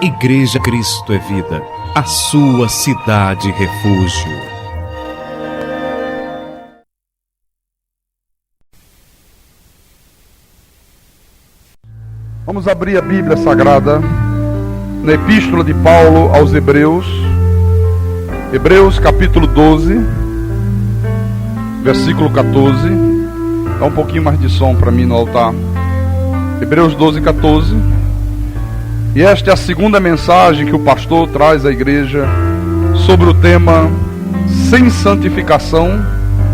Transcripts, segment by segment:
Igreja Cristo é Vida, a sua cidade refúgio. Vamos abrir a Bíblia Sagrada na Epístola de Paulo aos Hebreus, Hebreus capítulo 12, versículo 14. Dá um pouquinho mais de som para mim no altar. Hebreus 12, 14. E esta é a segunda mensagem que o pastor traz à igreja sobre o tema: sem santificação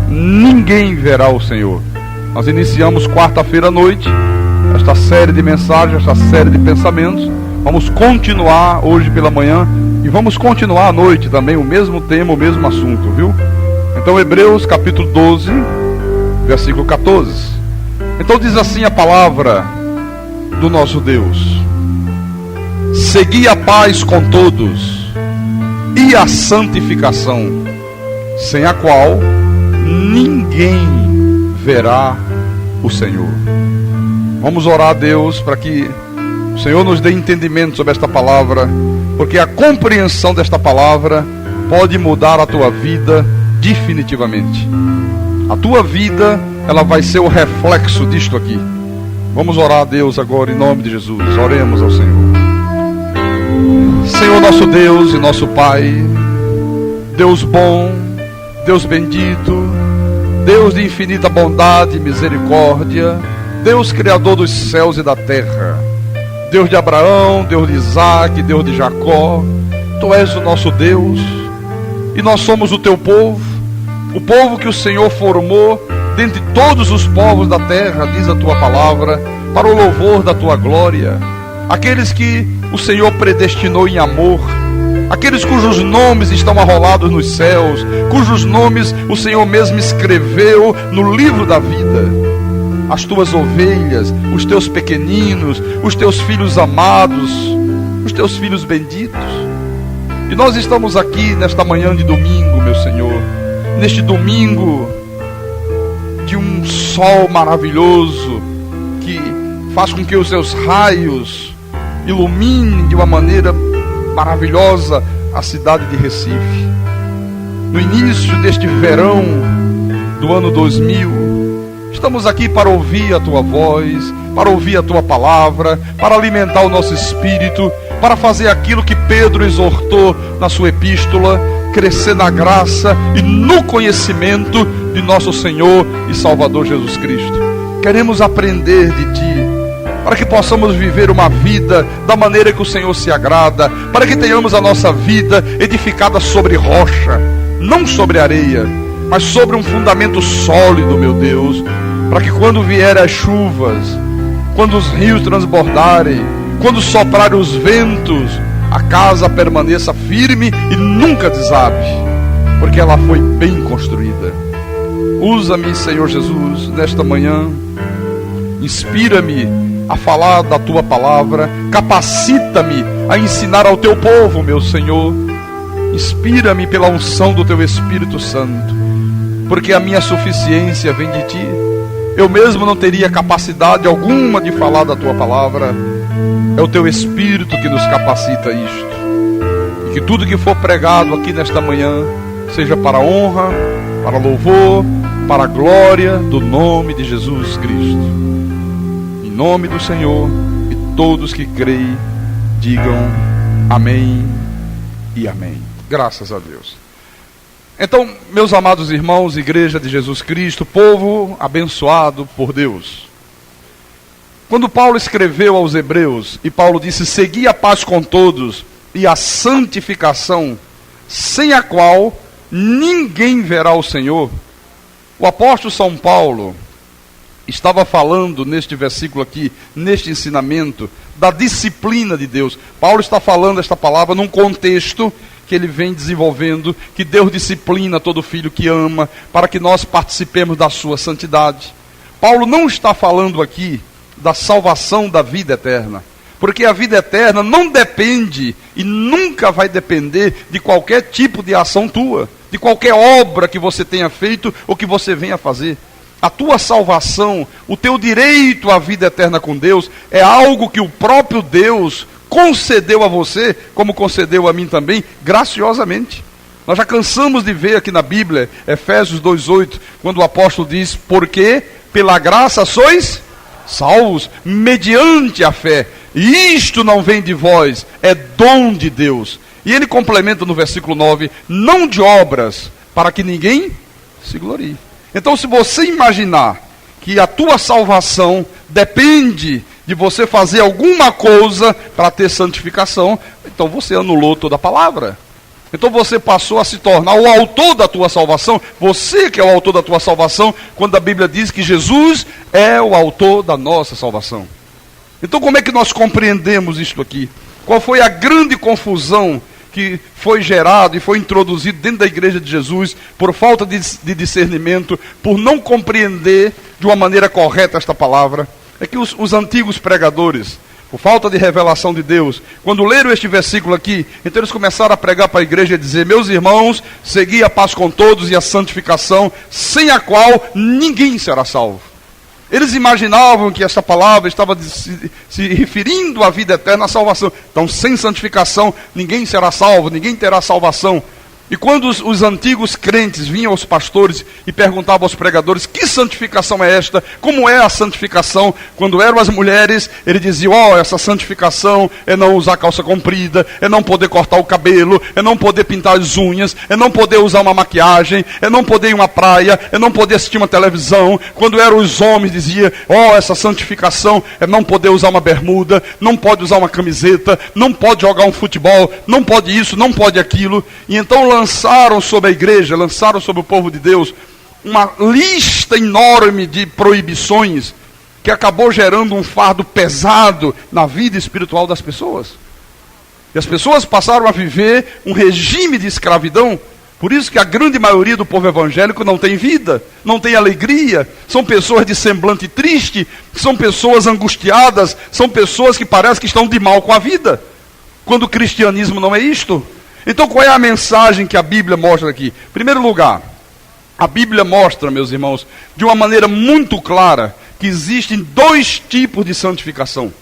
ninguém verá o Senhor. Nós iniciamos quarta-feira à noite esta série de mensagens, esta série de pensamentos. Vamos continuar hoje pela manhã e vamos continuar à noite também, o mesmo tema, o mesmo assunto, viu? Então, Hebreus capítulo 12, versículo 14. Então diz assim a palavra do nosso Deus: segui a paz com todos e a santificação, sem a qual ninguém verá o Senhor. Vamos orar a Deus para que o Senhor nos dê entendimento sobre esta palavra, porque a compreensão desta palavra pode mudar a tua vida definitivamente. A tua vida, ela vai ser o reflexo disto aqui. Vamos orar a Deus agora em nome de Jesus. Oremos ao Senhor. Senhor nosso Deus e nosso Pai, Deus bom, Deus bendito, Deus de infinita bondade e misericórdia, Deus criador dos céus e da terra, Deus de Abraão, Deus de Isaac, Deus de Jacó. Tu és o nosso Deus e nós somos o teu povo, o povo que o Senhor formou dentre todos os povos da terra, diz a tua palavra, para o louvor da tua glória. Aqueles que o Senhor predestinou em amor, aqueles cujos nomes estão arrolados nos céus, cujos nomes o Senhor mesmo escreveu no livro da vida. As tuas ovelhas, os teus pequeninos, os teus filhos amados, os teus filhos benditos. E nós estamos aqui nesta manhã de domingo, meu Senhor, neste domingo de um sol maravilhoso que faz com que os seus raios iluminem de uma maneira maravilhosa a cidade de Recife. No início deste verão do ano 2000, estamos aqui para ouvir a tua voz, para ouvir a tua palavra, para alimentar o nosso espírito, para fazer aquilo que Pedro exortou na sua epístola: crescer na graça e no conhecimento de nosso Senhor e Salvador Jesus Cristo. Queremos aprender de Ti, para que possamos viver uma vida da maneira que o Senhor se agrada, para que tenhamos a nossa vida edificada sobre rocha, não sobre areia, mas sobre um fundamento sólido, meu Deus, para que quando vierem as chuvas, quando os rios transbordarem, quando soprarem os ventos, a casa permaneça firme e nunca desabe, porque ela foi bem construída. Usa-me, Senhor Jesus, nesta manhã. Inspira-me a falar da tua palavra. Capacita-me a ensinar ao teu povo, meu Senhor. Inspira-me pela unção do teu Espírito Santo, porque a minha suficiência vem de ti. Eu mesmo não teria capacidade alguma de falar da tua palavra. É o teu Espírito que nos capacita a isto. E que tudo que for pregado aqui nesta manhã seja para a honra, para louvor, para a glória do nome de Jesus Cristo. Em nome do Senhor, e todos que creem digam amém e amém. Graças a Deus. Então, meus amados irmãos, igreja de Jesus Cristo, povo abençoado por Deus, quando Paulo escreveu aos Hebreus, e Paulo disse: segui a paz com todos e a santificação, sem a qual ninguém verá o Senhor, o apóstolo São Paulo estava falando neste versículo aqui, neste ensinamento, da disciplina de Deus. Paulo está falando esta palavra num contexto que ele vem desenvolvendo, que Deus disciplina todo filho que ama, para que nós participemos da sua santidade. Paulo não está falando aqui da salvação da vida eterna, porque a vida eterna não depende e nunca vai depender de qualquer tipo de ação tua, de qualquer obra que você tenha feito ou que você venha fazer. A tua salvação, o teu direito à vida eterna com Deus, é algo que o próprio Deus concedeu a você, como concedeu a mim também, graciosamente. Nós já cansamos de ver aqui na Bíblia, Efésios 2:8, quando o apóstolo diz: porque pela graça sois salvos, mediante a fé. E isto não vem de vós, é dom de Deus. E ele complementa no versículo 9, não de obras, para que ninguém se glorie. Então, se você imaginar que a tua salvação depende de você fazer alguma coisa para ter santificação, então você anulou toda a palavra. Então você passou a se tornar o autor da tua salvação. Você que é o autor da tua salvação, quando a Bíblia diz que Jesus é o autor da nossa salvação. Então como é que nós compreendemos isto aqui? Qual foi a grande confusão que foi gerado e foi introduzido dentro da igreja de Jesus por falta de discernimento, por não compreender de uma maneira correta esta palavra? É que os antigos pregadores, por falta de revelação de Deus, quando leram este versículo aqui, então eles começaram a pregar para a igreja e dizer: meus irmãos, segui a paz com todos e a santificação, sem a qual ninguém será salvo. Eles imaginavam que esta palavra estava se referindo à vida eterna, à salvação. Então, sem santificação, ninguém será salvo, ninguém terá salvação. E quando os antigos crentes vinham aos pastores e perguntavam aos pregadores: que santificação é esta? Como é a santificação? Quando eram as mulheres, ele dizia: essa santificação é não usar calça comprida, é não poder cortar o cabelo, é não poder pintar as unhas, é não poder usar uma maquiagem, é não poder ir a uma praia, é não poder assistir uma televisão. Quando eram os homens, dizia: essa santificação é não poder usar uma bermuda, não pode usar uma camiseta, não pode jogar um futebol, não pode isso, não pode aquilo. E então lançaram sobre a igreja, lançaram sobre o povo de Deus uma lista enorme de proibições que acabou gerando um fardo pesado na vida espiritual das pessoas. E as pessoas passaram a viver um regime de escravidão. Por isso que a grande maioria do povo evangélico não tem vida, não tem alegria, são pessoas de semblante triste, são pessoas angustiadas, são pessoas que parecem que estão de mal com a vida, quando o cristianismo não é isto. Então qual é a mensagem que a Bíblia mostra aqui? Em primeiro lugar, a Bíblia mostra, meus irmãos, de uma maneira muito clara, que existem dois tipos de santificação.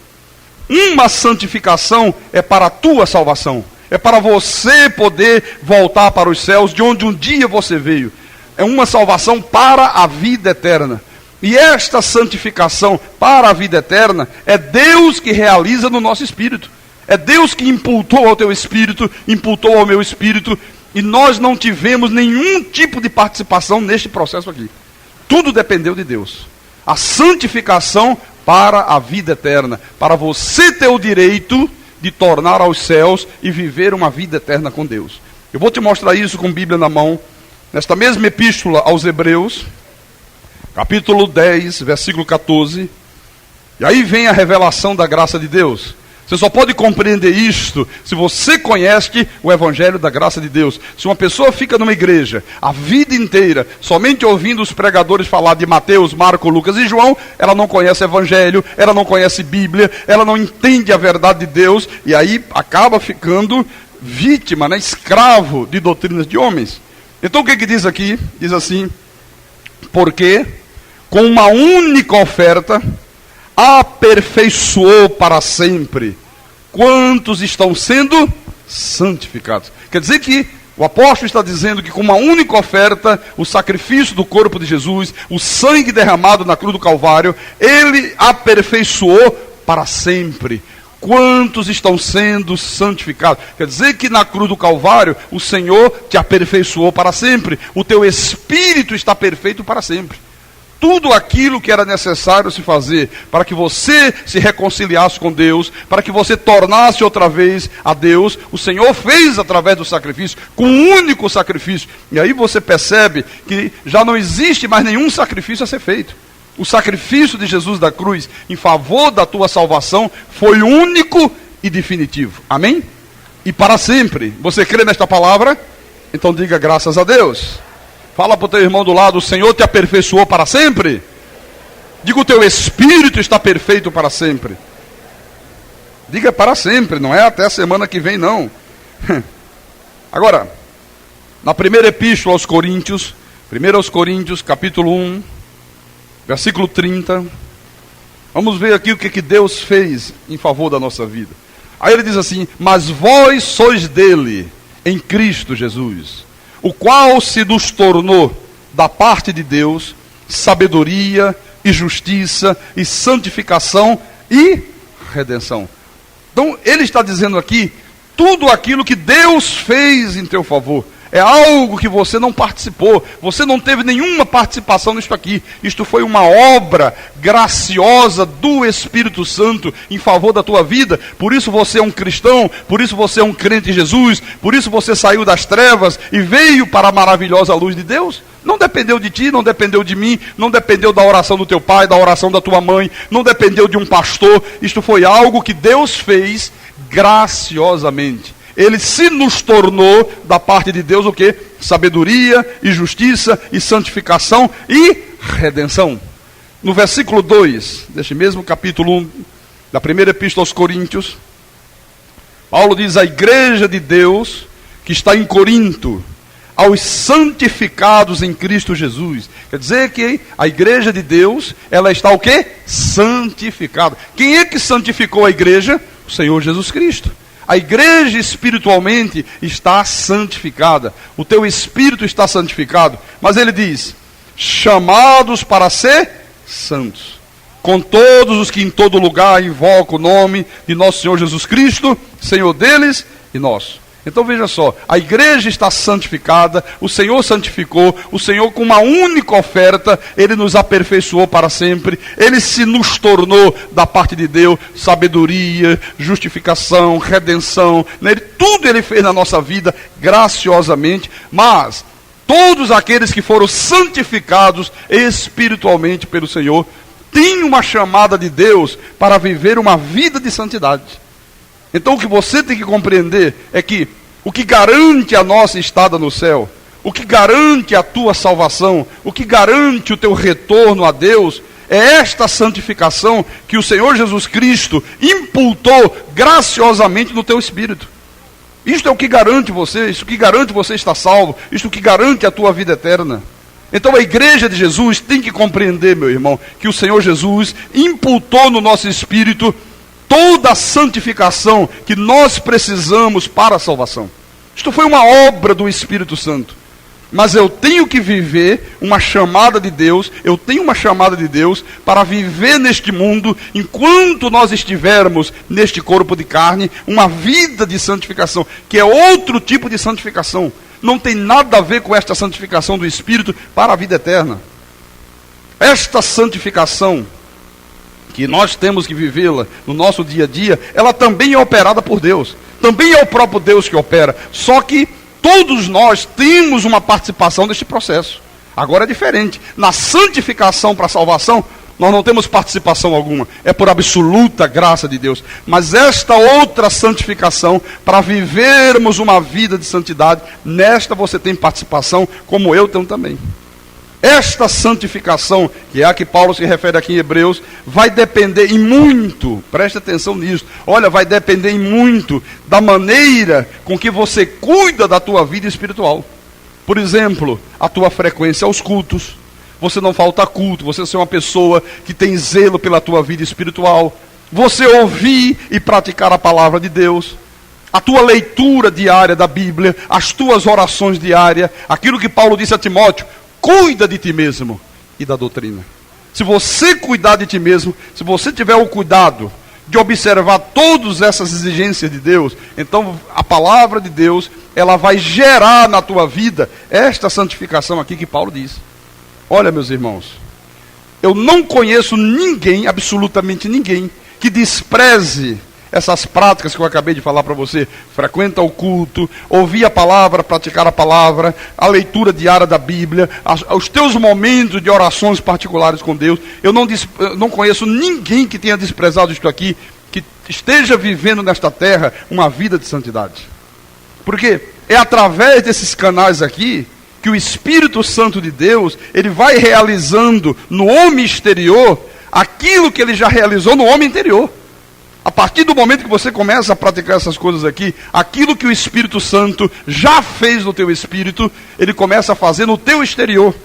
Uma santificação é para a tua salvação, é para você poder voltar para os céus, de onde um dia você veio. É uma salvação para a vida eterna. E esta santificação para a vida eterna é Deus que realiza no nosso espírito. É Deus que imputou ao teu espírito, imputou ao meu espírito, e nós não tivemos nenhum tipo de participação neste processo aqui. Tudo dependeu de Deus. A santificação para a vida eterna, para você ter o direito de tornar aos céus e viver uma vida eterna com Deus. Eu vou te mostrar isso com a Bíblia na mão, nesta mesma epístola aos Hebreus, capítulo 10, versículo 14, e aí vem a revelação da graça de Deus. Você só pode compreender isto se você conhece o Evangelho da graça de Deus. Se uma pessoa fica numa igreja a vida inteira, somente ouvindo os pregadores falar de Mateus, Marcos, Lucas e João, ela não conhece o Evangelho, ela não conhece Bíblia, ela não entende a verdade de Deus, e aí acaba ficando vítima, escravo de doutrinas de homens. Então o que diz aqui? Diz assim: porque com uma única oferta aperfeiçoou para sempre quantos estão sendo santificados. Quer dizer que o apóstolo está dizendo que com uma única oferta, o sacrifício do corpo de Jesus, o sangue derramado na cruz do Calvário, ele aperfeiçoou para sempre quantos estão sendo santificados. Quer dizer que na cruz do Calvário o Senhor te aperfeiçoou para sempre, o teu espírito está perfeito para sempre. Tudo aquilo que era necessário se fazer para que você se reconciliasse com Deus, para que você tornasse outra vez a Deus, o Senhor fez através do sacrifício, com um único sacrifício. E aí você percebe que já não existe mais nenhum sacrifício a ser feito. O sacrifício de Jesus da cruz em favor da tua salvação foi único e definitivo. Amém? E para sempre. Você crê nesta palavra? Então diga graças a Deus. Fala para o teu irmão do lado: o Senhor te aperfeiçoou para sempre. Diga: o teu espírito está perfeito para sempre. Diga para sempre, não é até a semana que vem não. Agora, na primeira epístola aos Coríntios, 1 Coríntios capítulo 1, versículo 30, vamos ver aqui o que Deus fez em favor da nossa vida. Aí ele diz assim: mas vós sois dele, em Cristo Jesus, o qual se nos tornou, da parte de Deus, sabedoria e justiça e santificação e redenção. Então ele está dizendo aqui, tudo aquilo que Deus fez em teu favor. É algo que você não participou, você não teve nenhuma participação nisto aqui. Isto foi uma obra graciosa do Espírito Santo em favor da tua vida. Por isso você é um cristão, por isso você é um crente em Jesus, por isso você saiu das trevas e veio para a maravilhosa luz de Deus. Não dependeu de ti, não dependeu de mim, não dependeu da oração do teu pai, da oração da tua mãe, não dependeu de um pastor. Isto foi algo que Deus fez graciosamente. Ele se nos tornou, da parte de Deus, o quê? Sabedoria e justiça e santificação e redenção. No versículo 2, deste mesmo capítulo 1, da primeira epístola aos Coríntios, Paulo diz: a igreja de Deus que está em Corinto, aos santificados em Cristo Jesus. Quer dizer que a igreja de Deus, ela está o quê? Santificada. Quem é que santificou a igreja? O Senhor Jesus Cristo. A igreja espiritualmente está santificada. O teu espírito está santificado. Mas ele diz: chamados para ser santos, com todos os que em todo lugar invocam o nome de nosso Senhor Jesus Cristo, Senhor deles e nosso. Então veja só, a igreja está santificada, o Senhor santificou, o Senhor com uma única oferta, Ele nos aperfeiçoou para sempre, Ele se nos tornou, da parte de Deus, sabedoria, justificação, redenção, né? Tudo Ele fez na nossa vida, graciosamente, mas todos aqueles que foram santificados espiritualmente pelo Senhor, têm uma chamada de Deus para viver uma vida de santidade. Então o que você tem que compreender é que o que garante a nossa estada no céu, o que garante a tua salvação, o que garante o teu retorno a Deus, é esta santificação que o Senhor Jesus Cristo imputou graciosamente no teu espírito. Isto é o que garante você, isto que garante você estar salvo, isto que garante a tua vida eterna. Então a igreja de Jesus tem que compreender, meu irmão, que o Senhor Jesus imputou no nosso espírito toda a santificação que nós precisamos para a salvação. Isto foi uma obra do Espírito Santo. Mas eu tenho que viver uma chamada de Deus, eu tenho uma chamada de Deus para viver neste mundo, enquanto nós estivermos neste corpo de carne, uma vida de santificação, que é outro tipo de santificação. Não tem nada a ver com esta santificação do Espírito para a vida eterna. Esta santificação que nós temos que vivê-la no nosso dia a dia, ela também é operada por Deus. Também é o próprio Deus que opera. Só que todos nós temos uma participação neste processo. Agora é diferente. Na santificação para a salvação, nós não temos participação alguma. É por absoluta graça de Deus. Mas esta outra santificação, para vivermos uma vida de santidade, nesta você tem participação, como eu tenho também. Esta santificação, que é a que Paulo se refere aqui em Hebreus, vai depender em muito, preste atenção nisso, olha, vai depender em muito da maneira com que você cuida da tua vida espiritual. Por exemplo, a tua frequência aos cultos, você não falta culto, você ser uma pessoa que tem zelo pela tua vida espiritual, você ouvir e praticar a palavra de Deus, a tua leitura diária da Bíblia, as tuas orações diárias, aquilo que Paulo disse a Timóteo: cuida de ti mesmo e da doutrina. Se você cuidar de ti mesmo, se você tiver o cuidado de observar todas essas exigências de Deus, então a palavra de Deus, ela vai gerar na tua vida esta santificação aqui que Paulo diz. Olha, meus irmãos, eu não conheço ninguém, absolutamente ninguém, que despreze essas práticas que eu acabei de falar para você. Frequenta o culto, ouvir a palavra, praticar a palavra, a leitura diária da Bíblia, os teus momentos de orações particulares com Deus. Eu não conheço ninguém que tenha desprezado isto aqui, que esteja vivendo nesta terra uma vida de santidade. Porque é através desses canais aqui que o Espírito Santo de Deus, ele vai realizando no homem exterior aquilo que ele já realizou no homem interior. A partir do momento que você começa a praticar essas coisas aqui, aquilo que o Espírito Santo já fez no teu espírito, ele começa a fazer no teu exterior.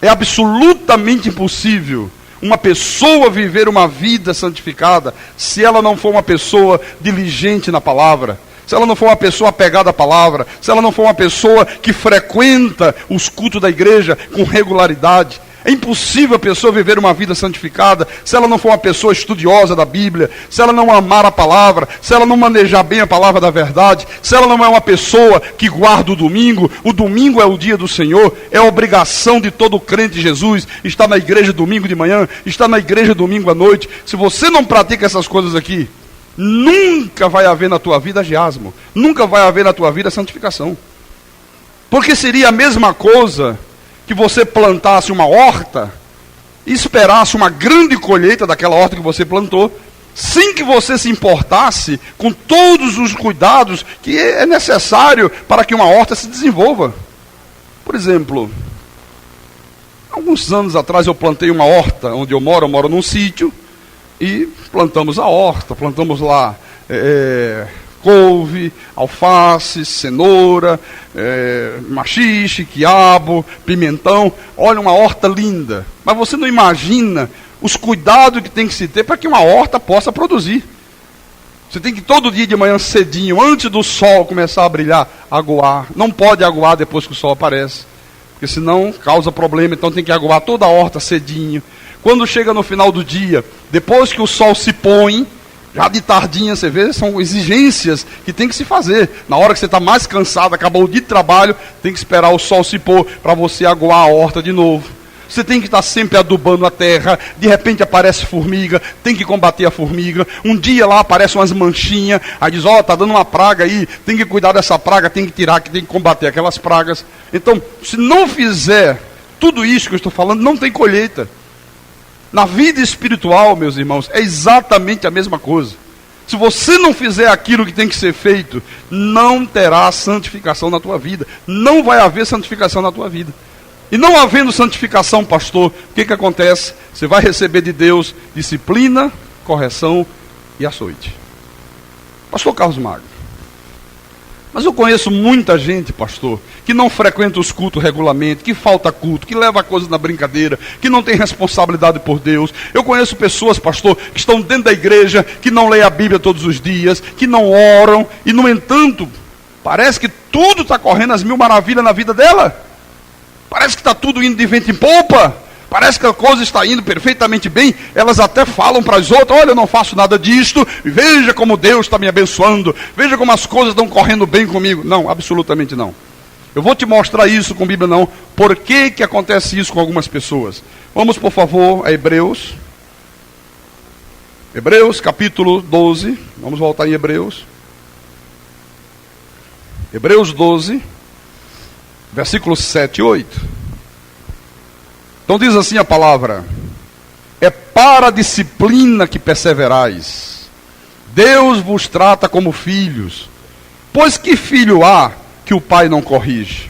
É absolutamente impossível uma pessoa viver uma vida santificada se ela não for uma pessoa diligente na palavra, se ela não for uma pessoa apegada à palavra, se ela não for uma pessoa que frequenta os cultos da igreja com regularidade. É impossível a pessoa viver uma vida santificada se ela não for uma pessoa estudiosa da Bíblia, se ela não amar a palavra, se ela não manejar bem a palavra da verdade, se ela não é uma pessoa que guarda o domingo. O domingo é o dia do Senhor, é a obrigação de todo crente de Jesus estar na igreja domingo de manhã, estar na igreja domingo à noite. Se você não pratica essas coisas aqui, nunca vai haver na tua vida agiasmo, nunca vai haver na tua vida santificação. Porque seria a mesma coisa que você plantasse uma horta e esperasse uma grande colheita daquela horta que você plantou, sem que você se importasse com todos os cuidados que é necessário para que uma horta se desenvolva. Por exemplo, alguns anos atrás eu plantei uma horta onde eu moro num sítio, e plantamos a horta, plantamos lá couve, alface, cenoura, maxixe, quiabo, pimentão. Olha, uma horta linda. Mas você não imagina os cuidados que tem que se ter para que uma horta possa produzir. Você tem que todo dia de manhã cedinho, antes do sol começar a brilhar, aguar. Não pode aguar depois que o sol aparece, porque senão causa problema. Então tem que aguar toda a horta cedinho. Quando chega no final do dia, depois que o sol se põe, já de tardinha, você vê, são exigências que tem que se fazer. Na hora que você está mais cansado, acabou o dia de trabalho, tem que esperar o sol se pôr para você aguar a horta de novo. Você tem que estar sempre adubando a terra. De repente aparece formiga, tem que combater a formiga. Um dia lá aparecem umas manchinhas, aí diz, está dando uma praga aí, tem que cuidar dessa praga, tem que tirar, tem que combater aquelas pragas. Então, se não fizer tudo isso que eu estou falando, não tem colheita. Na vida espiritual, meus irmãos, é exatamente a mesma coisa. Se você não fizer aquilo que tem que ser feito, não terá santificação na tua vida. Não vai haver santificação na tua vida. E não havendo santificação, pastor, o que acontece? Você vai receber de Deus disciplina, correção e açoite. Pastor Carlos Magno. Mas eu conheço muita gente, pastor, que não frequenta os cultos regularmente, que falta culto, que leva a coisa na brincadeira, que não tem responsabilidade por Deus. Eu conheço pessoas, pastor, que estão dentro da igreja, que não leem a Bíblia todos os dias, que não oram, e no entanto, parece que tudo está correndo às mil maravilhas na vida dela. Parece que está tudo indo de vento em popa. Parece que a coisa está indo perfeitamente bem. Elas até falam para as outras, olha, eu não faço nada disto, veja como Deus está me abençoando, veja como as coisas estão correndo bem comigo. Não, absolutamente não. Eu vou te mostrar isso com a Bíblia não. Por que acontece isso com algumas pessoas? Vamos, por favor, a Hebreus. Hebreus capítulo 12. Vamos voltar em Hebreus. Hebreus 12, versículos 7 e 8. Então diz assim a palavra: é para a disciplina que perseverais. Deus vos trata como filhos. Pois que filho há que o pai não corrige?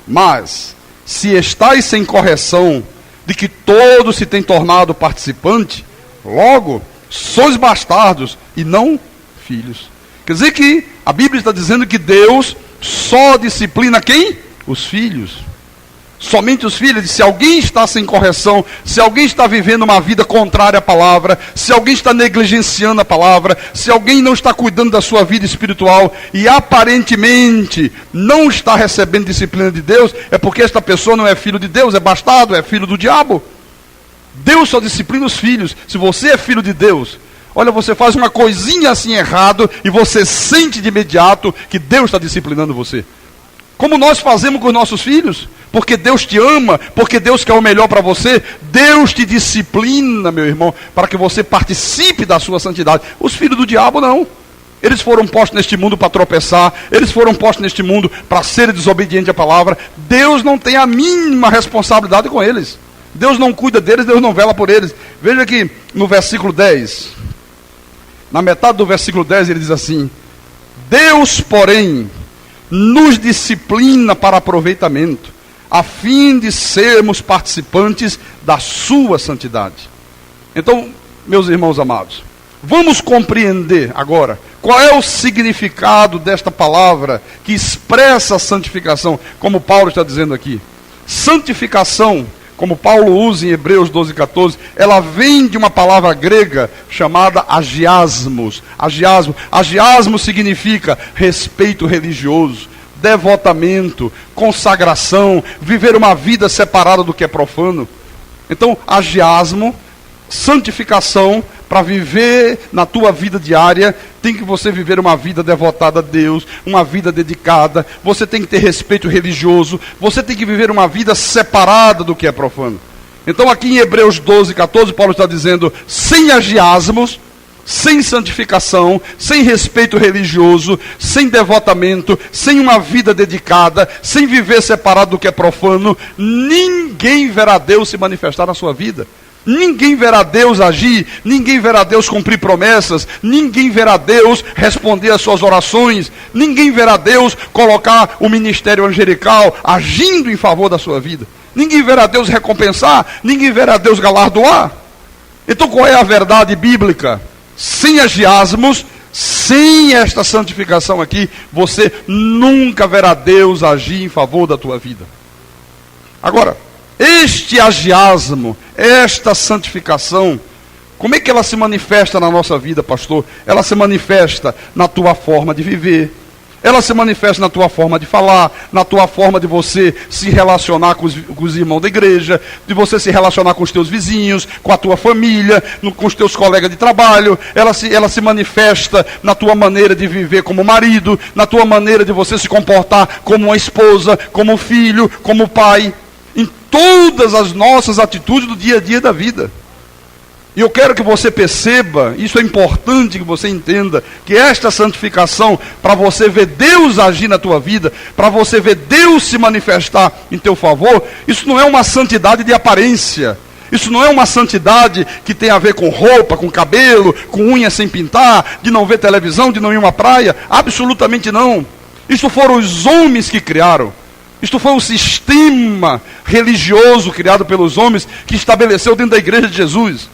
Mas, se estáis sem correção, de que todos se têm tornado participante, logo, sois bastardos e não filhos. Quer dizer que a Bíblia está dizendo que Deus só disciplina quem? Os filhos. Somente os filhos. Se alguém está sem correção, se alguém está vivendo uma vida contrária à palavra, se alguém está negligenciando a palavra, se alguém não está cuidando da sua vida espiritual e aparentemente não está recebendo disciplina de Deus, é porque esta pessoa não é filho de Deus, é bastardo, é filho do diabo. Deus só disciplina os filhos. Se você é filho de Deus, olha, você faz uma coisinha assim errado e você sente de imediato que Deus está disciplinando você. Como nós fazemos com os nossos filhos, porque Deus te ama, porque Deus quer o melhor para você, Deus te disciplina, meu irmão, para que você participe da sua santidade. Os filhos do diabo não. Eles foram postos neste mundo para tropeçar, eles foram postos neste mundo para serem desobedientes à palavra. Deus não tem a mínima responsabilidade com eles. Deus não cuida deles, Deus não vela por eles. Veja aqui no versículo 10. Na metade do versículo 10 ele diz assim: Deus, porém, nos disciplina para aproveitamento, a fim de sermos participantes da sua santidade. Então, meus irmãos amados, vamos compreender agora qual é o significado desta palavra que expressa a santificação, como Paulo está dizendo aqui. Santificação, como Paulo usa em Hebreus 12:14, ela vem de uma palavra grega chamada agiasmos. Agiasmo significa respeito religioso, devotamento, consagração, viver uma vida separada do que é profano. Então, agiasmo, santificação, para viver na tua vida diária, tem que você viver uma vida devotada a Deus, uma vida dedicada, você tem que ter respeito religioso, você tem que viver uma vida separada do que é profano. Então aqui em Hebreus 12:14, Paulo está dizendo, sem agiasmos, sem santificação, sem respeito religioso, sem devotamento, sem uma vida dedicada, sem viver separado do que é profano, ninguém verá Deus se manifestar na sua vida. Ninguém verá Deus agir, ninguém verá Deus cumprir promessas, ninguém verá Deus responder às suas orações, ninguém verá Deus colocar o ministério angelical agindo em favor da sua vida. Ninguém verá Deus recompensar, ninguém verá Deus galardoar. Então qual é a verdade bíblica? Sem agiasmos, sem esta santificação aqui, você nunca verá Deus agir em favor da tua vida. Agora, este agiasmo, esta santificação, como é que ela se manifesta na nossa vida, pastor? Ela se manifesta na tua forma de viver, ela se manifesta na tua forma de falar, na tua forma de você se relacionar com os irmãos da igreja, de você se relacionar com os teus vizinhos, com a tua família, com os teus colegas de trabalho. Ela se manifesta na tua maneira de viver como marido, na tua maneira de você se comportar como uma esposa, como filho, como pai, em todas as nossas atitudes do dia a dia da vida. E eu quero que você perceba, isso é importante que você entenda, que esta santificação, para você ver Deus agir na tua vida, para você ver Deus se manifestar em teu favor, isso não é uma santidade de aparência, isso não é uma santidade que tem a ver com roupa, com cabelo, com unha sem pintar, de não ver televisão, de não ir a uma praia, absolutamente não. Isso foram os homens que criaram. Isto foi um sistema religioso criado pelos homens que estabeleceu dentro da igreja de Jesus.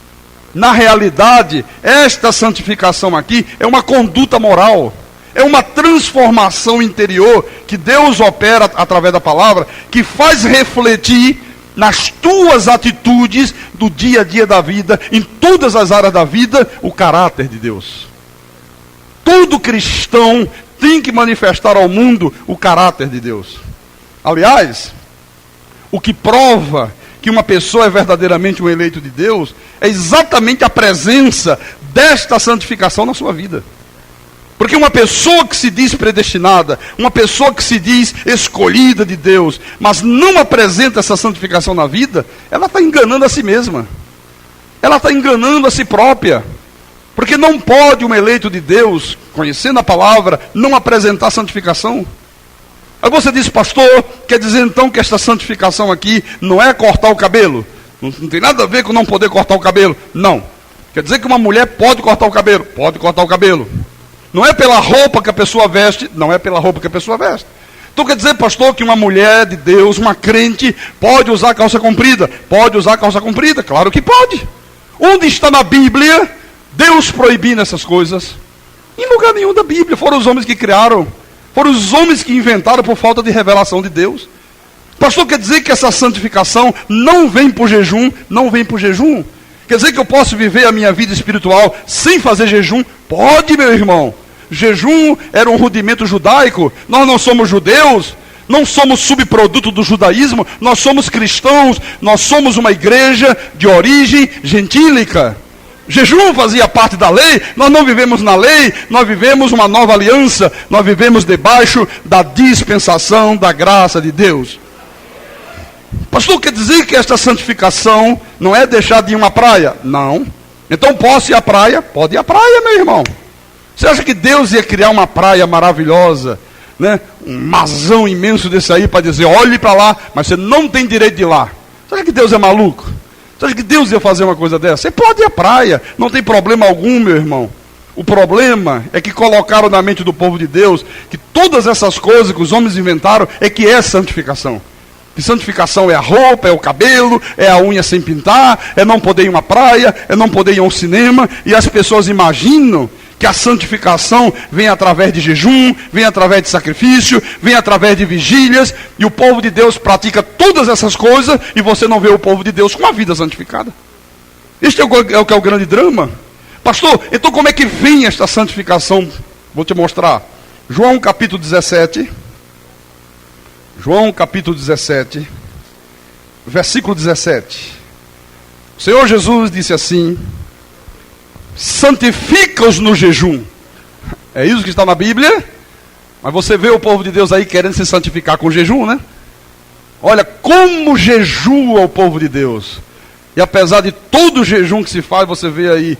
Na realidade, esta santificação aqui é uma conduta moral, é uma transformação interior que Deus opera através da palavra, que faz refletir nas tuas atitudes do dia a dia da vida, em todas as áreas da vida, o caráter de Deus. Todo cristão tem que manifestar ao mundo o caráter de Deus. Aliás, o que prova que uma pessoa é verdadeiramente um eleito de Deus é exatamente a presença desta santificação na sua vida. Porque uma pessoa que se diz predestinada, uma pessoa que se diz escolhida de Deus, mas não apresenta essa santificação na vida, ela está enganando a si mesma. Ela está enganando a si própria. Porque não pode um eleito de Deus, conhecendo a palavra, não apresentar santificação. Aí você diz, pastor, quer dizer então que esta santificação aqui não é cortar o cabelo? Não tem nada a ver com não poder cortar o cabelo. Não. Quer dizer que uma mulher pode cortar o cabelo? Pode cortar o cabelo. Não é pela roupa que a pessoa veste? Não é pela roupa que a pessoa veste. Então quer dizer, pastor, que uma mulher de Deus, uma crente, pode usar calça comprida? Pode usar calça comprida? Claro que pode. Onde está na Bíblia Deus proibindo essas coisas? Em lugar nenhum da Bíblia. Foram os homens que criaram. Foram os homens que inventaram por falta de revelação de Deus. Pastor, quer dizer que essa santificação não vem por jejum? Não vem por jejum. Quer dizer que eu posso viver a minha vida espiritual sem fazer jejum? Pode, meu irmão. Jejum era um rudimento judaico. Nós não somos judeus, não somos subproduto do judaísmo, nós somos cristãos, nós somos uma igreja de origem gentílica. Jejum fazia parte da lei, nós não vivemos na lei, nós vivemos uma nova aliança, nós vivemos debaixo da dispensação da graça de Deus. Pastor, quer dizer que esta santificação não é deixar de ir a uma praia? Não. Então posso ir à praia? Pode ir à praia, meu irmão. Você acha que Deus ia criar uma praia maravilhosa, né? Um mazão imenso desse aí para dizer, olhe para lá, mas você não tem direito de ir lá? Você acha que Deus é maluco? Você acha que Deus ia fazer uma coisa dessa? Você pode ir à praia, não tem problema algum, meu irmão. O problema é que colocaram na mente do povo de Deus que todas essas coisas que os homens inventaram é que é santificação. Que santificação é a roupa, é o cabelo, é a unha sem pintar, é não poder ir a uma praia, é não poder ir a um cinema. E as pessoas imaginam Que a santificação vem através de jejum, vem através de sacrifício, vem através de vigílias, e o povo de Deus pratica todas essas coisas, e você não vê o povo de Deus com a vida santificada. Este é o que é o grande drama. Pastor, então como é que vem esta santificação? Vou te mostrar. João capítulo 17. João capítulo 17, versículo 17. O Senhor Jesus disse assim: santifica-os no jejum. É isso que está na Bíblia. Mas você vê o povo de Deus aí querendo se santificar com jejum, né? Olha como jejua o povo de Deus. E apesar de todo o jejum que se faz, você vê aí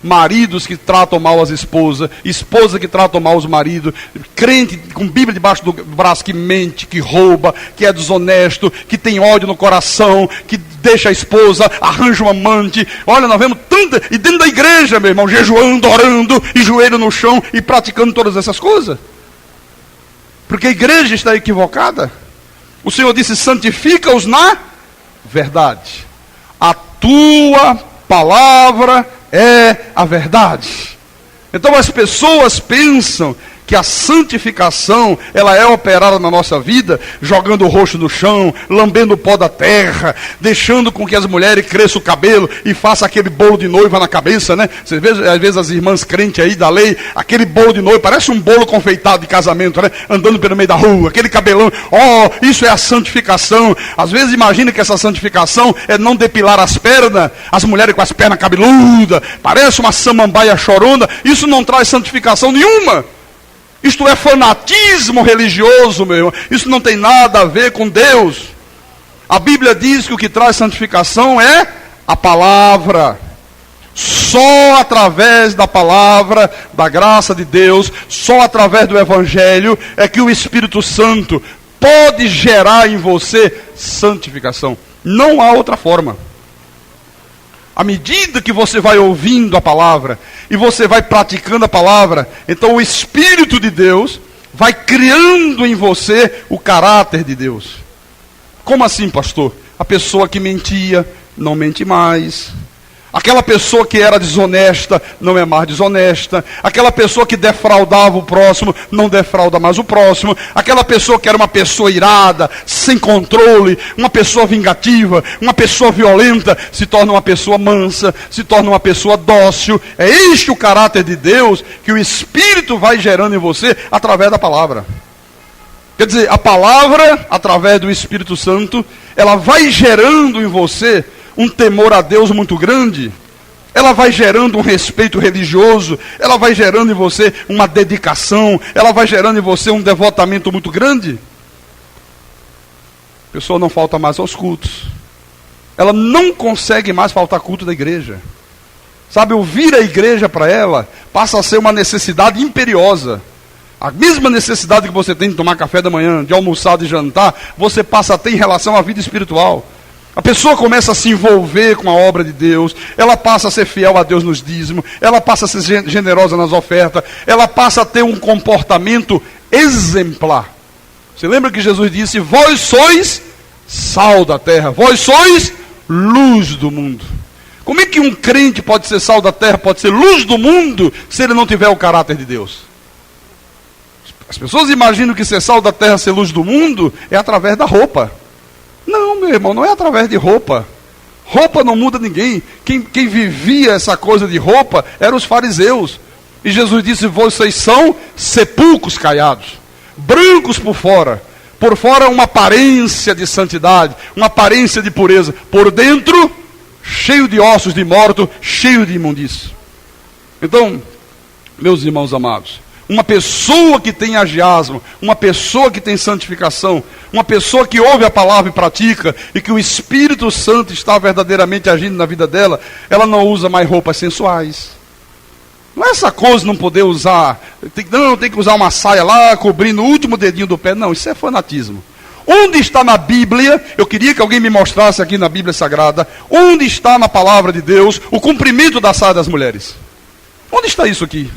maridos que tratam mal as esposas, esposas que tratam mal os maridos, crente com Bíblia debaixo do braço que mente, que rouba, que é desonesto, que tem ódio no coração, que deixa a esposa, arranja um amante. Olha, nós vemos tanta, e dentro da igreja, meu irmão, jejuando, orando, e joelho no chão, e praticando todas essas coisas. Porque a igreja está equivocada. O Senhor disse: santifica-os na verdade. A tua palavra é a verdade. Então as pessoas pensam que a santificação, ela é operada na nossa vida, jogando o rosto no chão, lambendo o pó da terra, deixando com que as mulheres cresçam o cabelo e façam aquele bolo de noiva na cabeça, né? Você vê, às vezes, as irmãs crentes aí da lei, aquele bolo de noiva, parece um bolo confeitado de casamento, né? Andando pelo meio da rua, aquele cabelão. Oh, isso é a santificação. Às vezes imagina que essa santificação é não depilar as pernas, as mulheres com as pernas cabeludas, parece uma samambaia chorona. Isso não traz santificação nenhuma. Isto é fanatismo religioso, meu irmão. Isso não tem nada a ver com Deus. A Bíblia diz que o que traz santificação é a palavra. Só através da palavra, da graça de Deus, só através do Evangelho, é que o Espírito Santo pode gerar em você santificação. Não há outra forma. À medida que você vai ouvindo a palavra e você vai praticando a palavra, então o Espírito de Deus vai criando em você o caráter de Deus. Como assim, pastor? A pessoa que mentia não mente mais. Aquela pessoa que era desonesta não é mais desonesta. Aquela pessoa que defraudava o próximo não defrauda mais o próximo. Aquela pessoa que era uma pessoa irada, sem controle, uma pessoa vingativa, uma pessoa violenta, se torna uma pessoa mansa, se torna uma pessoa dócil. É este o caráter de Deus que o Espírito vai gerando em você através da palavra. Quer dizer, a palavra, através do Espírito Santo, ela vai gerando em você um temor a Deus muito grande. Ela vai gerando um respeito religioso. Ela vai gerando em você uma dedicação. Ela vai gerando em você um devotamento muito grande. A pessoa não falta mais aos cultos. Ela não consegue mais faltar culto da igreja. Sabe, ouvir a igreja para ela passa a ser uma necessidade imperiosa. A mesma necessidade que você tem de tomar café da manhã, de almoçar, de jantar, você passa a ter em relação à vida espiritual. A pessoa começa a se envolver com a obra de Deus, ela passa a ser fiel a Deus nos dízimos, ela passa a ser generosa nas ofertas, ela passa a ter um comportamento exemplar. Você lembra que Jesus disse: vós sois sal da terra, vós sois luz do mundo. Como é que um crente pode ser sal da terra, pode ser luz do mundo, se ele não tiver o caráter de Deus? As pessoas imaginam que ser sal da terra, ser luz do mundo, é através da roupa. Não, meu irmão, não é através de roupa. Roupa não muda ninguém. Quem vivia essa coisa de roupa eram os fariseus. E Jesus disse: vocês são sepulcros caiados, brancos por fora uma aparência de santidade, uma aparência de pureza, por dentro cheio de ossos de morto, cheio de imundícia. Então, meus irmãos amados, uma pessoa que tem agiasmo, uma pessoa que tem santificação, uma pessoa que ouve a palavra e pratica, e que o Espírito Santo está verdadeiramente agindo na vida dela, ela não usa mais roupas sensuais. Não é essa coisa de não poder usar, tem que usar uma saia lá, cobrindo o último dedinho do pé. Não, isso é fanatismo. Onde está na Bíblia, eu queria que alguém me mostrasse aqui na Bíblia Sagrada, onde está na palavra de Deus o cumprimento da saia das mulheres? Onde está isso aqui?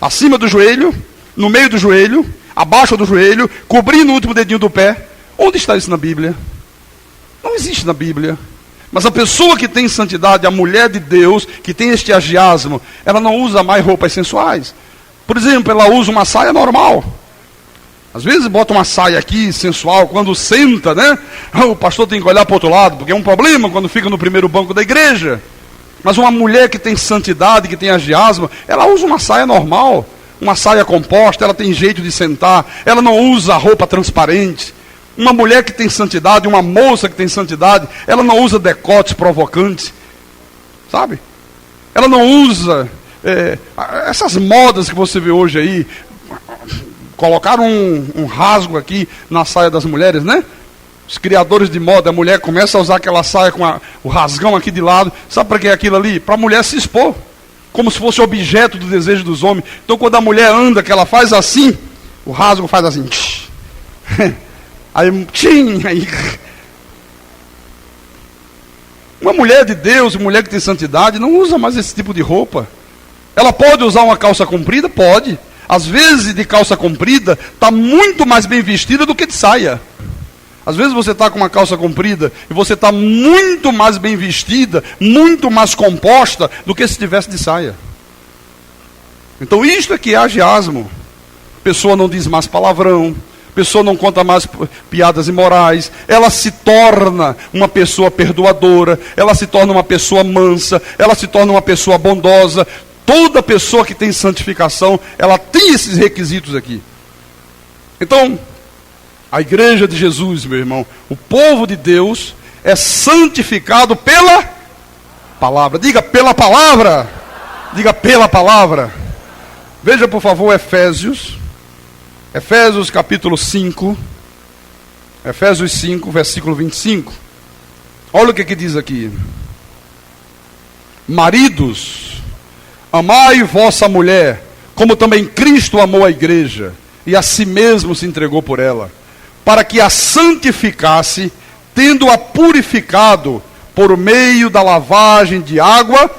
Acima do joelho, no meio do joelho, abaixo do joelho, cobrindo o último dedinho do pé. Onde está isso na Bíblia? Não existe na Bíblia. Mas a pessoa que tem santidade, a mulher de Deus, que tem este agiasmo, ela não usa mais roupas sensuais. Por exemplo, ela usa uma saia normal. Às vezes bota uma saia aqui, sensual, quando senta, né? O pastor tem que olhar para o outro lado, porque é um problema quando fica no primeiro banco da igreja. Mas uma mulher que tem santidade, que tem agiasmo, ela usa uma saia normal, uma saia composta, ela tem jeito de sentar, ela não usa roupa transparente. Uma mulher que tem santidade, uma moça que tem santidade, ela não usa decotes provocantes, sabe? Ela não usa essas modas que você vê hoje aí. Colocaram um rasgo aqui na saia das mulheres, né? Os criadores de moda, a mulher começa a usar aquela saia com o rasgão aqui de lado. Sabe para que é aquilo ali? Para a mulher se expor, como se fosse objeto do desejo dos homens. Então quando a mulher anda, que ela faz assim, o rasgo faz assim. Aí, aí. Uma mulher de Deus, mulher que tem santidade, não usa mais esse tipo de roupa. Ela pode usar uma calça comprida? Pode. Às vezes de calça comprida, está muito mais bem vestida do que de saia. Às vezes você está com uma calça comprida e você está muito mais bem vestida, muito mais composta do que se estivesse de saia. Então isto é que é agiasmo. A pessoa não diz mais palavrão, a pessoa não conta mais piadas imorais, ela se torna uma pessoa perdoadora, ela se torna uma pessoa mansa, ela se torna uma pessoa bondosa. Toda pessoa que tem santificação, ela tem esses requisitos aqui. Então, a igreja de Jesus, meu irmão, o povo de Deus é santificado pela palavra. Diga pela palavra. Diga pela palavra. Veja por favor Efésios capítulo 5. Efésios 5, versículo 25. Olha o que diz aqui. Maridos, amai vossa mulher, como também Cristo amou a igreja, e a si mesmo se entregou por ela, para que a santificasse, tendo-a purificado por meio da lavagem de água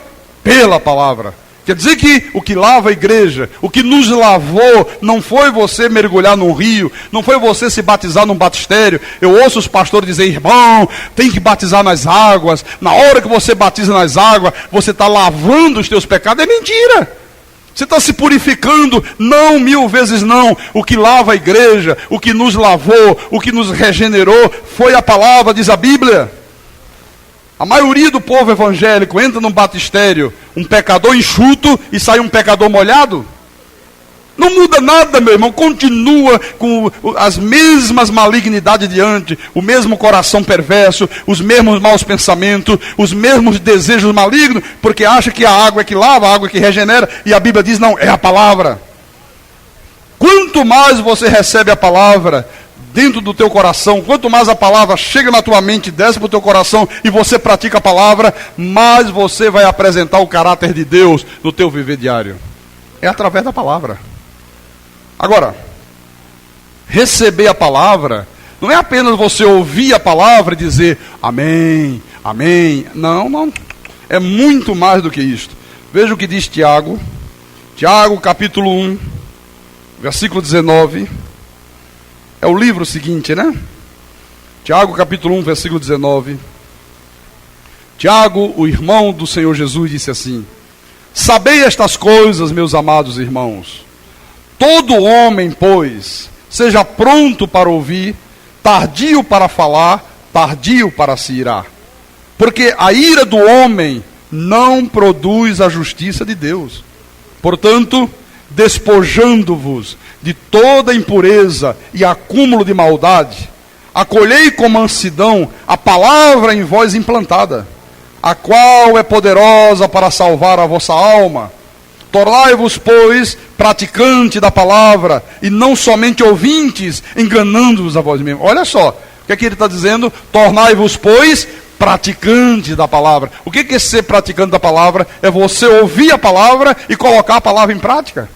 pela palavra. Quer dizer que o que lava a igreja, o que nos lavou, não foi você mergulhar num rio, não foi você se batizar num batistério. Eu ouço os pastores dizer, irmão, tem que batizar nas águas. Na hora que você batiza nas águas, você está lavando os teus pecados. É mentira. Você está se purificando. Não, 1000 vezes não. O que lava a igreja, o que nos lavou, o que nos regenerou, foi a palavra, diz a Bíblia. A maioria do povo evangélico entra num batistério, um pecador enxuto e sai um pecador molhado. Não muda nada, meu irmão. Continua com as mesmas malignidades de antes, o mesmo coração perverso, os mesmos maus pensamentos, os mesmos desejos malignos, porque acha que a água é que lava, a água é que regenera, e a Bíblia diz, não, é a palavra. Quanto mais você recebe a palavra dentro do teu coração, quanto mais a palavra chega na tua mente, desce para o teu coração e você pratica a palavra, mais você vai apresentar o caráter de Deus no teu viver diário. É através da palavra. Agora, receber a palavra não é apenas você ouvir a palavra e dizer amém, amém. Não, não. É muito mais do que isto. Veja o que diz Tiago. Tiago capítulo 1, versículo 19. É o livro seguinte, né? Tiago capítulo 1, versículo 19. Tiago, o irmão do Senhor Jesus, disse assim: sabei estas coisas, meus amados irmãos. Todo homem, pois, seja pronto para ouvir, tardio para falar, tardio para se irar. Porque a ira do homem não produz a justiça de Deus. Portanto, despojando-vos de toda impureza e acúmulo de maldade, acolhei com mansidão a palavra em vós implantada, a qual é poderosa para salvar a vossa alma. Tornai-vos, pois, praticante da palavra, e não somente ouvintes, enganando-vos a vós mesmos. Olha só, o que é que ele está dizendo? Tornai-vos, pois, praticante da palavra. O que é ser praticante da palavra? É você ouvir a palavra e colocar a palavra em prática.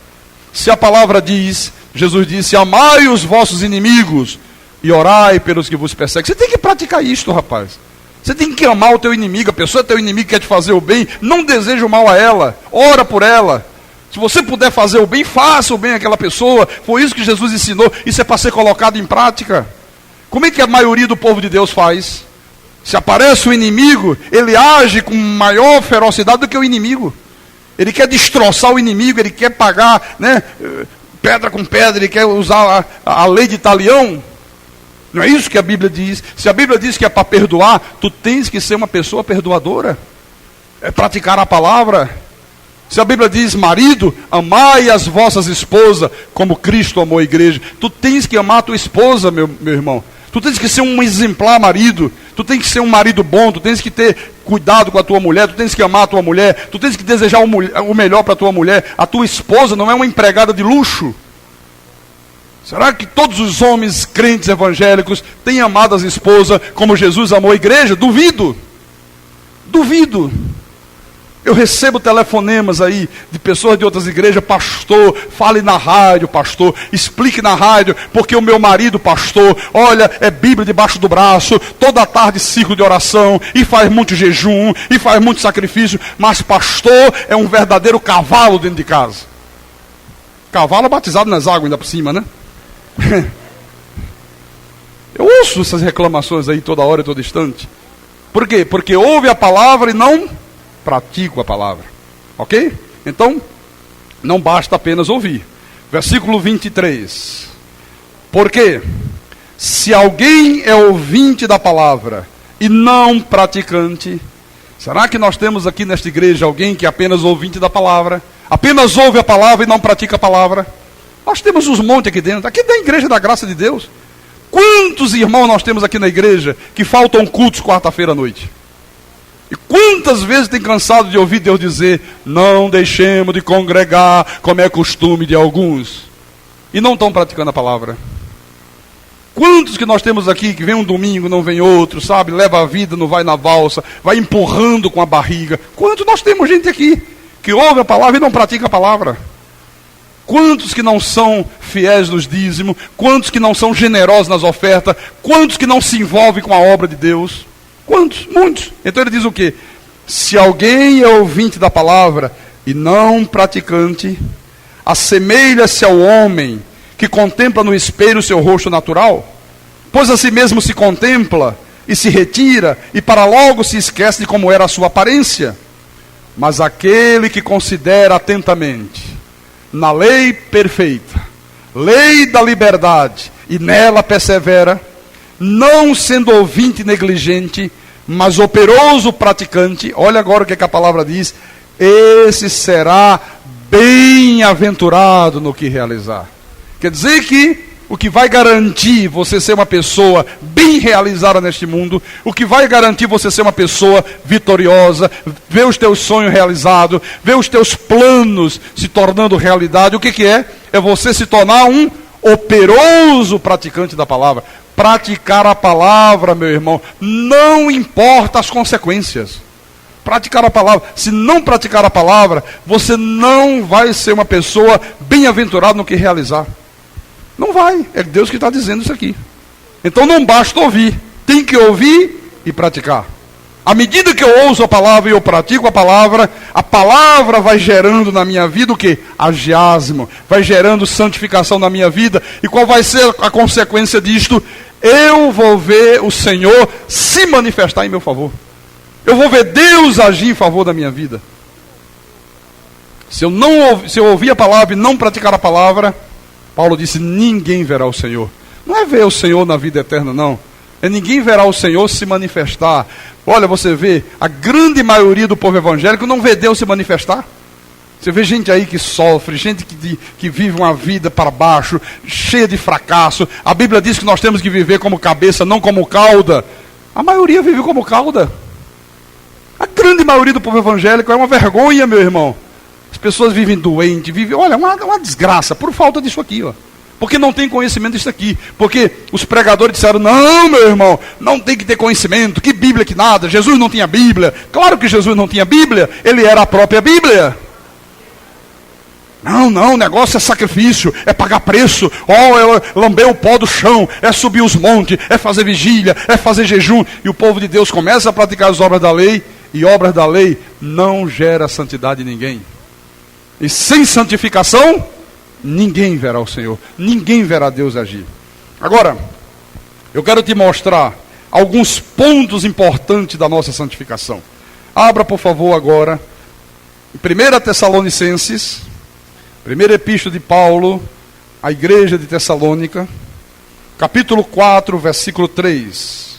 Se a palavra diz, Jesus disse, amai os vossos inimigos e orai pelos que vos perseguem. Você tem que praticar isto, rapaz. Você tem que amar o teu inimigo. A pessoa é teu inimigo, quer te fazer o bem, não deseja o mal a ela, ora por ela. Se você puder fazer o bem, faça o bem àquela pessoa. Foi isso que Jesus ensinou. Isso é para ser colocado em prática. Como é que a maioria do povo de Deus faz? Se aparece o inimigo, ele age com maior ferocidade do que o inimigo. Ele quer destroçar o inimigo, ele quer pagar, né, pedra com pedra, ele quer usar a lei de talião. Não é isso que a Bíblia diz. Se a Bíblia diz que é para perdoar, tu tens que ser uma pessoa perdoadora. É praticar a palavra. Se a Bíblia diz, marido, amai as vossas esposas como Cristo amou a igreja, tu tens que amar a tua esposa, meu irmão. Tu tens que ser um exemplar marido. Tu tens que ser um marido bom. Tu tens que ter cuidado com a tua mulher. Tu tens que amar a tua mulher. Tu tens que desejar o melhor para a tua mulher. A tua esposa não é uma empregada de luxo. Será que todos os homens crentes evangélicos têm amado as esposas como Jesus amou a igreja? Duvido. Duvido. Eu recebo telefonemas aí de pessoas de outras igrejas, pastor, fale na rádio, pastor, explique na rádio, porque o meu marido, pastor, olha, é Bíblia debaixo do braço, toda tarde ciclo de oração, e faz muito jejum, e faz muito sacrifício, mas pastor é um verdadeiro cavalo dentro de casa. Cavalo batizado nas águas ainda por cima, né? Eu ouço essas reclamações aí toda hora e todo instante. Por quê? Porque ouve a palavra e não pratico a palavra, ok? Então, não basta apenas ouvir. Versículo 23. Porque se alguém é ouvinte da palavra e não praticante, será que nós temos aqui nesta igreja alguém que é apenas ouvinte da palavra, apenas ouve a palavra e não pratica a palavra? Nós temos uns montes aqui dentro, aqui da igreja da graça de Deus. Quantos irmãos nós temos aqui na igreja que faltam cultos quarta-feira à noite? E quantas vezes tem cansado de ouvir Deus dizer, não deixemos de congregar, como é costume de alguns, e não estão praticando a palavra? Quantos que nós temos aqui que vem um domingo, não vem outro, sabe? Leva a vida, não vai na valsa, vai empurrando com a barriga. Quantos nós temos gente aqui que ouve a palavra e não pratica a palavra? Quantos que não são fiéis nos dízimos? Quantos que não são generosos nas ofertas? Quantos que não se envolvem com a obra de Deus? Quantos? Muitos. Então ele diz o quê? Se alguém é ouvinte da palavra e não praticante, assemelha-se ao homem que contempla no espelho o seu rosto natural, pois a si mesmo se contempla e se retira, e para logo se esquece de como era a sua aparência. Mas aquele que considera atentamente na lei perfeita, lei da liberdade, e nela persevera, não sendo ouvinte negligente, mas operoso praticante, olha agora o que a palavra diz, esse será bem-aventurado no que realizar. Quer dizer que o que vai garantir você ser uma pessoa bem realizada neste mundo, o que vai garantir você ser uma pessoa vitoriosa, ver os teus sonhos realizados, ver os teus planos se tornando realidade, o que é? É você se tornar um operoso praticante da palavra. Praticar a palavra, meu irmão, não importa as consequências. Praticar a palavra. Se não praticar a palavra, você não vai ser uma pessoa bem-aventurada no que realizar. Não vai. É Deus que está dizendo isso aqui. Então não basta ouvir. Tem que ouvir e praticar. À medida que eu ouço a palavra e eu pratico a palavra vai gerando na minha vida o quê? Agiasmo. Vai gerando santificação na minha vida. E qual vai ser a consequência disto? Eu vou ver o Senhor se manifestar em meu favor. Eu vou ver Deus agir em favor da minha vida. Se eu ouvir a palavra e não praticar a palavra, Paulo disse, ninguém verá o Senhor. Não é ver o Senhor na vida eterna, não. É ninguém verá o Senhor se manifestar. Olha, você vê, a grande maioria do povo evangélico não vê Deus se manifestar. Você vê gente aí que sofre, gente que vive uma vida para baixo, cheia de fracasso. A Bíblia diz que nós temos que viver como cabeça, não como cauda. A maioria vive como cauda. A grande maioria do povo evangélico é uma vergonha, meu irmão. As pessoas vivem doentes, vivem, olha, uma desgraça, por falta disso aqui, ó. Porque não tem conhecimento disso aqui. Porque os pregadores disseram, não, meu irmão, não tem que ter conhecimento, que Bíblia que nada, Jesus não tinha Bíblia. Claro que Jesus não tinha Bíblia, ele era a própria Bíblia. Não, o negócio é sacrifício, é pagar preço, é lamber o pó do chão, é subir os montes, é fazer vigília, é fazer jejum. E o povo de Deus começa a praticar as obras da lei, e obras da lei não gera santidade em ninguém. E sem santificação, ninguém verá o Senhor, ninguém verá Deus agir. Agora, eu quero te mostrar alguns pontos importantes da nossa santificação. Abra, por favor, agora, em 1 Tessalonicenses, primeira epístola de Paulo, à igreja de Tessalônica, capítulo 4, versículo 3.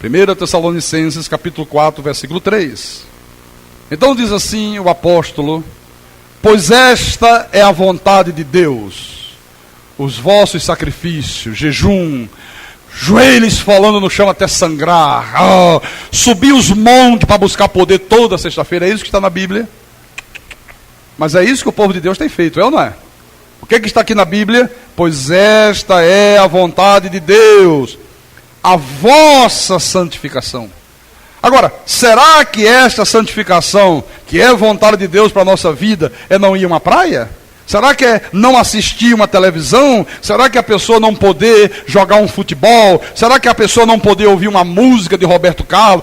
1 Tessalonicenses, capítulo 4, versículo 3. Então diz assim o apóstolo: pois esta é a vontade de Deus, os vossos sacrifícios, jejum, joelhos falando no chão até sangrar, subir os montes para buscar poder toda sexta-feira. É isso que está na Bíblia. Mas é isso que o povo de Deus tem feito, é ou não é? O que está aqui na Bíblia? Pois esta é a vontade de Deus, a vossa santificação. Agora, será que esta santificação, que é vontade de Deus para a nossa vida, é não ir a uma praia? Será que é não assistir uma televisão? Será que a pessoa não poder jogar um futebol? Será que a pessoa não poder ouvir uma música de Roberto Carlos?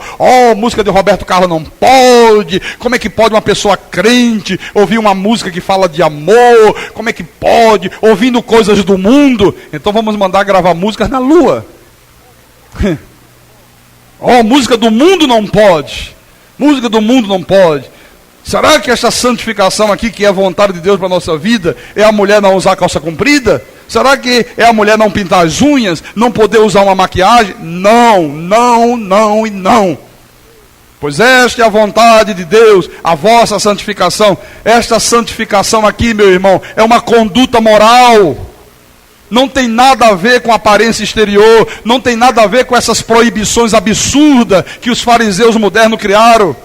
Música de Roberto Carlos não pode. Como é que pode uma pessoa crente ouvir uma música que fala de amor? Como é que pode? Ouvindo coisas do mundo? Então vamos mandar gravar músicas na lua. Música do mundo não pode. Música do mundo não pode. Será que essa santificação aqui, que é a vontade de Deus para a nossa vida, é a mulher não usar calça comprida? Será que é a mulher não pintar as unhas? Não poder usar uma maquiagem? Não, não, não e não. Pois esta é a vontade de Deus, a vossa santificação. Esta santificação aqui, meu irmão, é uma conduta moral. Não tem nada a ver com a aparência exterior, não tem nada a ver com essas proibições absurdas que os fariseus modernos criaram.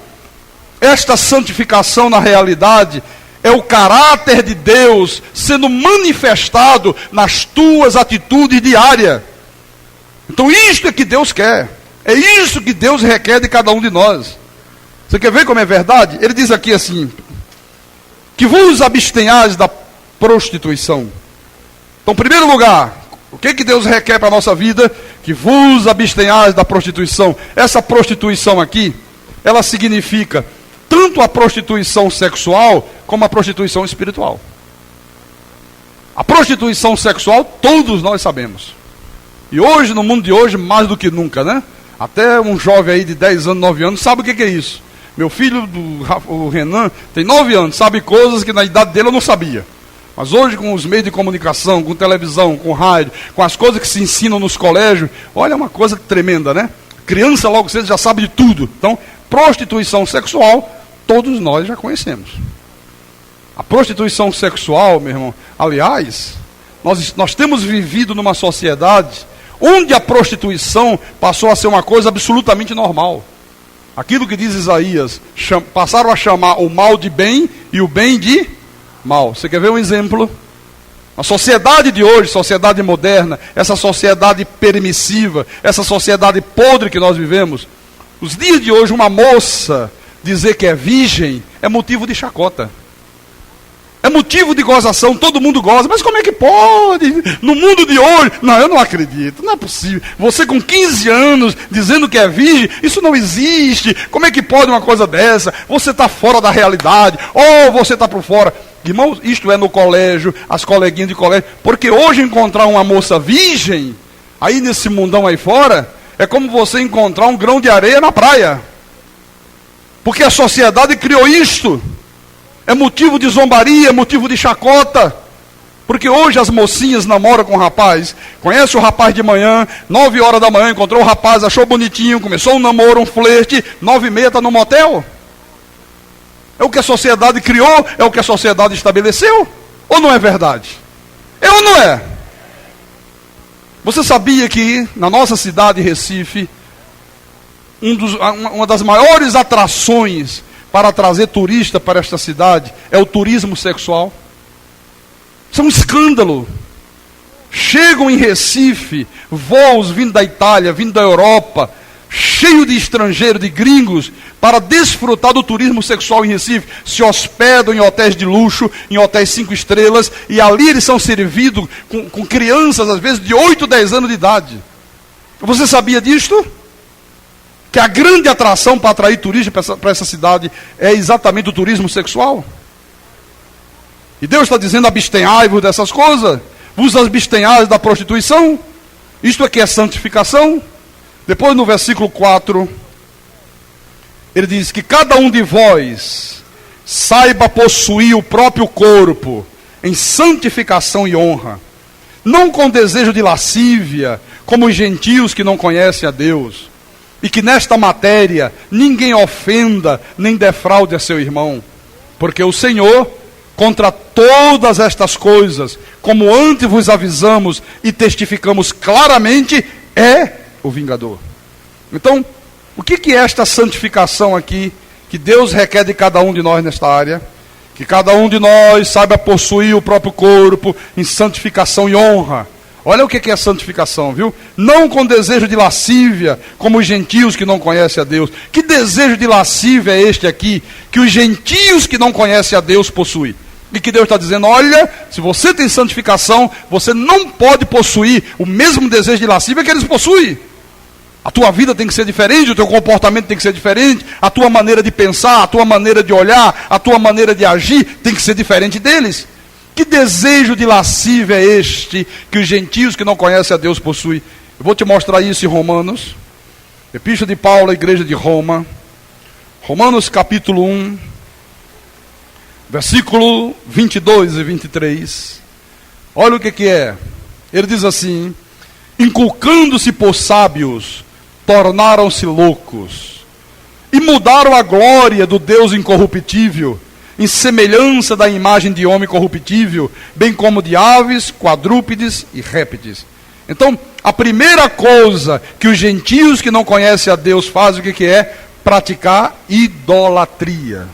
Esta santificação, na realidade, é o caráter de Deus sendo manifestado nas tuas atitudes diárias. Então isto é que Deus quer, é isso que Deus requer de cada um de nós. Você quer ver como é verdade? Ele diz aqui assim: que vos abstenhais da prostituição. Então, em primeiro lugar, o que Deus requer para a nossa vida? Que vos abstenhais da prostituição. Essa prostituição aqui, ela significa tanto a prostituição sexual, como a prostituição espiritual. A prostituição sexual, todos nós sabemos. E hoje, no mundo de hoje, mais do que nunca, né? Até um jovem aí de 10 anos, 9 anos, sabe o que é isso. Meu filho, o Renan, tem 9 anos, sabe coisas que na idade dele eu não sabia. Mas hoje, com os meios de comunicação, com televisão, com rádio, com as coisas que se ensinam nos colégios, olha, é uma coisa tremenda, né? Criança logo cedo já sabe de tudo. Então, prostituição sexual, todos nós já conhecemos. A prostituição sexual, meu irmão, aliás, nós temos vivido numa sociedade onde a prostituição passou a ser uma coisa absolutamente normal. Aquilo que diz Isaías, passaram a chamar o mal de bem e o bem de mal. Você quer ver um exemplo? A sociedade de hoje, sociedade moderna, essa sociedade permissiva, essa sociedade podre que nós vivemos, os dias de hoje, uma moça dizer que é virgem é motivo de chacota. É motivo de gozação, todo mundo goza. Mas como é que pode? No mundo de hoje? Não, eu não acredito, não é possível. Você com 15 anos dizendo que é virgem, isso não existe. Como é que pode uma coisa dessa? Você está fora da realidade, ou você está por fora. Irmãos, isto é no colégio, as coleguinhas de colégio. Porque hoje encontrar uma moça virgem, aí nesse mundão aí fora, é como você encontrar um grão de areia na praia. Porque a sociedade criou isto. É motivo de zombaria, é motivo de chacota. Porque hoje as mocinhas namoram com o rapaz. Conhece o rapaz de manhã, 9 horas da manhã, encontrou o rapaz, achou bonitinho, começou um namoro, um flerte, 9h30 está no motel. É o que a sociedade criou, é o que a sociedade estabeleceu. Ou não é verdade? É ou não é? Você sabia que na nossa cidade, Recife, uma das maiores atrações para trazer turista para esta cidade é o turismo sexual? Isso é um escândalo. Chegam em Recife voos vindo da Itália, vindo da Europa, cheio de estrangeiros, de gringos, para desfrutar do turismo sexual em Recife. Se hospedam em hotéis de luxo, em hotéis 5 estrelas, e ali eles são servidos com crianças, às vezes de 8, 10 anos de idade. Você sabia disto? Que a grande atração para atrair turistas para essa cidade é exatamente o turismo sexual. E Deus está dizendo: abstenhai-vos dessas coisas, vos abstenhais da prostituição. Isto aqui é santificação. Depois no versículo 4, ele diz que cada um de vós saiba possuir o próprio corpo em santificação e honra, não com desejo de lascívia, como os gentios que não conhecem a Deus, e que nesta matéria ninguém ofenda nem defraude a seu irmão, porque o Senhor, contra todas estas coisas, como antes vos avisamos e testificamos claramente, é o vingador. Então, o que é esta santificação aqui, que Deus requer de cada um de nós nesta área? Que cada um de nós saiba possuir o próprio corpo em santificação e honra. Olha o que é santificação, viu? Não com desejo de lascívia, como os gentios que não conhecem a Deus. Que desejo de lascívia é este aqui, que os gentios que não conhecem a Deus possuem? E que Deus está dizendo, olha, se você tem santificação, você não pode possuir o mesmo desejo de lascívia que eles possuem. A tua vida tem que ser diferente, o teu comportamento tem que ser diferente, a tua maneira de pensar, a tua maneira de olhar, a tua maneira de agir tem que ser diferente deles. Que desejo de lascívia é este que os gentios que não conhecem a Deus possuem? Eu vou te mostrar isso em Romanos, Epístola de Paulo à igreja de Roma, Romanos capítulo 1, versículo 22 e 23. Olha o que é. Ele diz assim: inculcando-se por sábios, tornaram-se loucos, e mudaram a glória do Deus incorruptível, em semelhança da imagem de homem corruptível, bem como de aves, quadrúpedes e répteis. Então, a primeira coisa que os gentios que não conhecem a Deus fazem, o que é? Praticar idolatria.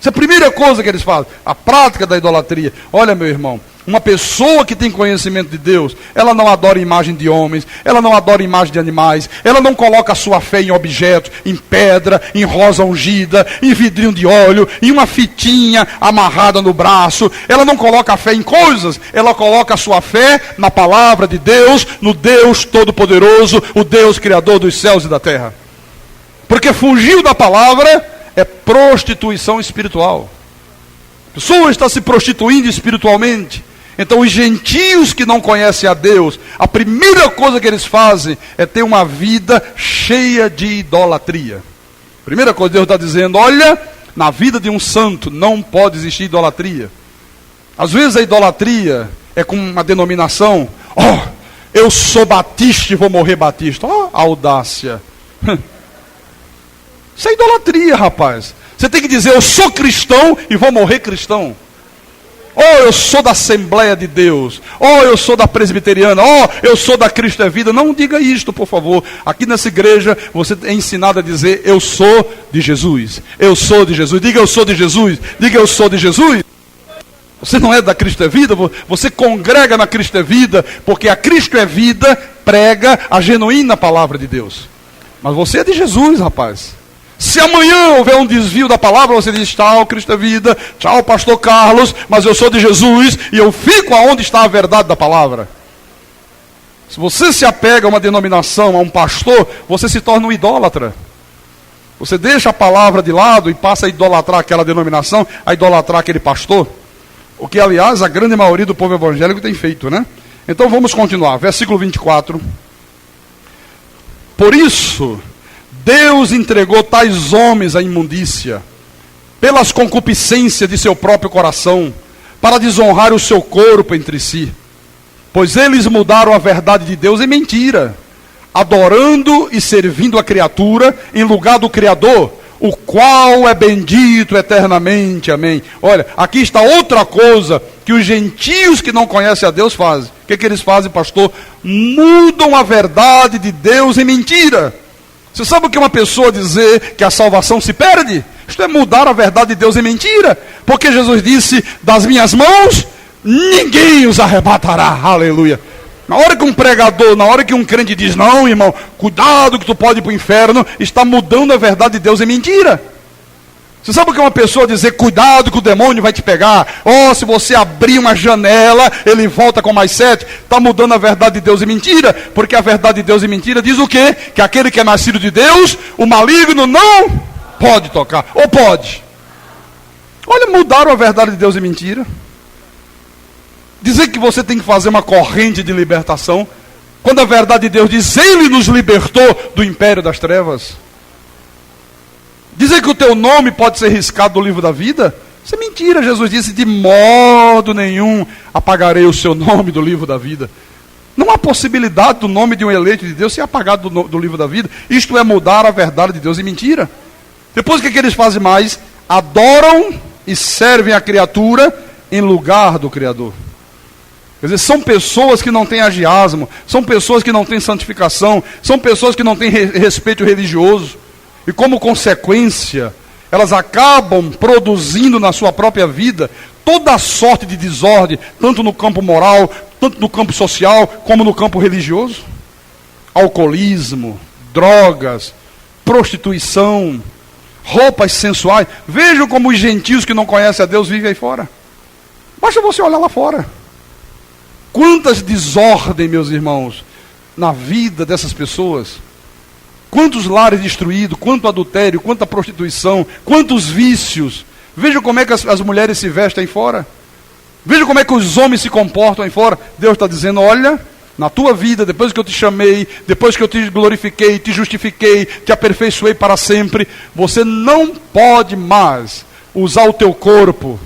Essa é a primeira coisa que eles fazem, a prática da idolatria. Olha, meu irmão, uma pessoa que tem conhecimento de Deus, ela não adora imagem de homens, ela não adora imagem de animais, ela não coloca a sua fé em objetos, em pedra, em rosa ungida, em vidrinho de óleo, em uma fitinha amarrada no braço. Ela não coloca a fé em coisas, ela coloca a sua fé na palavra de Deus, no Deus Todo-Poderoso, o Deus Criador dos céus e da terra. Porque fugiu da palavra é prostituição espiritual. A pessoa está se prostituindo espiritualmente. Então os gentios que não conhecem a Deus, a primeira coisa que eles fazem é ter uma vida cheia de idolatria. Primeira coisa, Deus está dizendo, olha, na vida de um santo não pode existir idolatria. Às vezes a idolatria é com uma denominação, eu sou batista e vou morrer batista. Audácia. Isso é idolatria, rapaz. Você tem que dizer, eu sou cristão e vou morrer cristão. Eu sou da Assembleia de Deus. Eu sou da Presbiteriana. Eu sou da Cristo é Vida. Não diga isto, por favor. Aqui nessa igreja, você é ensinado a dizer, eu sou de Jesus. Eu sou de Jesus. Diga, eu sou de Jesus. Diga, eu sou de Jesus. Você não é da Cristo é Vida, você congrega na Cristo é Vida, porque a Cristo é Vida prega a genuína palavra de Deus. Mas você é de Jesus, rapaz. Se amanhã houver um desvio da palavra, você diz, tchau, Cristo é Vida, tchau, pastor Carlos, mas eu sou de Jesus e eu fico aonde está a verdade da palavra. Se você se apega a uma denominação, a um pastor, você se torna um idólatra. Você deixa a palavra de lado e passa a idolatrar aquela denominação, a idolatrar aquele pastor. O que, aliás, a grande maioria do povo evangélico tem feito, né? Então vamos continuar, versículo 24. Por isso, Deus entregou tais homens à imundícia, pelas concupiscências de seu próprio coração, para desonrar o seu corpo entre si. Pois eles mudaram a verdade de Deus em mentira, adorando e servindo a criatura em lugar do Criador, o qual é bendito eternamente. Amém. Olha, aqui está outra coisa que os gentios que não conhecem a Deus fazem. O que eles fazem, pastor? Mudam a verdade de Deus em mentira. Você sabe o que é uma pessoa dizer que a salvação se perde? Isto é mudar a verdade de Deus em mentira. Porque Jesus disse, das minhas mãos, ninguém os arrebatará. Aleluia. Na hora que um pregador, na hora que um crente diz, não, irmão, cuidado que tu pode ir para o inferno, está mudando a verdade de Deus em mentira. Você sabe o que é uma pessoa dizer, cuidado que o demônio vai te pegar? Se você abrir uma janela, ele volta com mais 7. Está mudando a verdade de Deus em mentira. Porque a verdade de Deus em mentira diz o quê? Que aquele que é nascido de Deus, o maligno não pode tocar. Ou pode? Olha, mudaram a verdade de Deus em mentira. Dizer que você tem que fazer uma corrente de libertação. Quando a verdade de Deus diz, Ele nos libertou do império das trevas. Dizer que o teu nome pode ser riscado do livro da vida, isso é mentira. Jesus disse, de modo nenhum apagarei o seu nome do livro da vida. Não há possibilidade do nome de um eleito de Deus ser apagado do livro da vida. Isto é mudar a verdade de Deus em mentira. Depois o que eles fazem mais? Adoram e servem a criatura em lugar do Criador. Quer dizer, são pessoas que não têm agiasmo, são pessoas que não têm santificação, são pessoas que não têm respeito religioso. E como consequência, elas acabam produzindo na sua própria vida toda a sorte de desordem, tanto no campo moral, tanto no campo social, como no campo religioso. Alcoolismo, drogas, prostituição, roupas sensuais. Vejam como os gentios que não conhecem a Deus vivem aí fora. Basta você olhar lá fora. Quantas desordens, meus irmãos, na vida dessas pessoas. Quantos lares destruídos, quanto adultério, quanta prostituição, quantos vícios. Vejam como é que as mulheres se vestem aí fora. Vejam como é que os homens se comportam aí fora. Deus está dizendo, olha, na tua vida, depois que eu te chamei, depois que eu te glorifiquei, te justifiquei, te aperfeiçoei para sempre, você não pode mais usar o teu corpo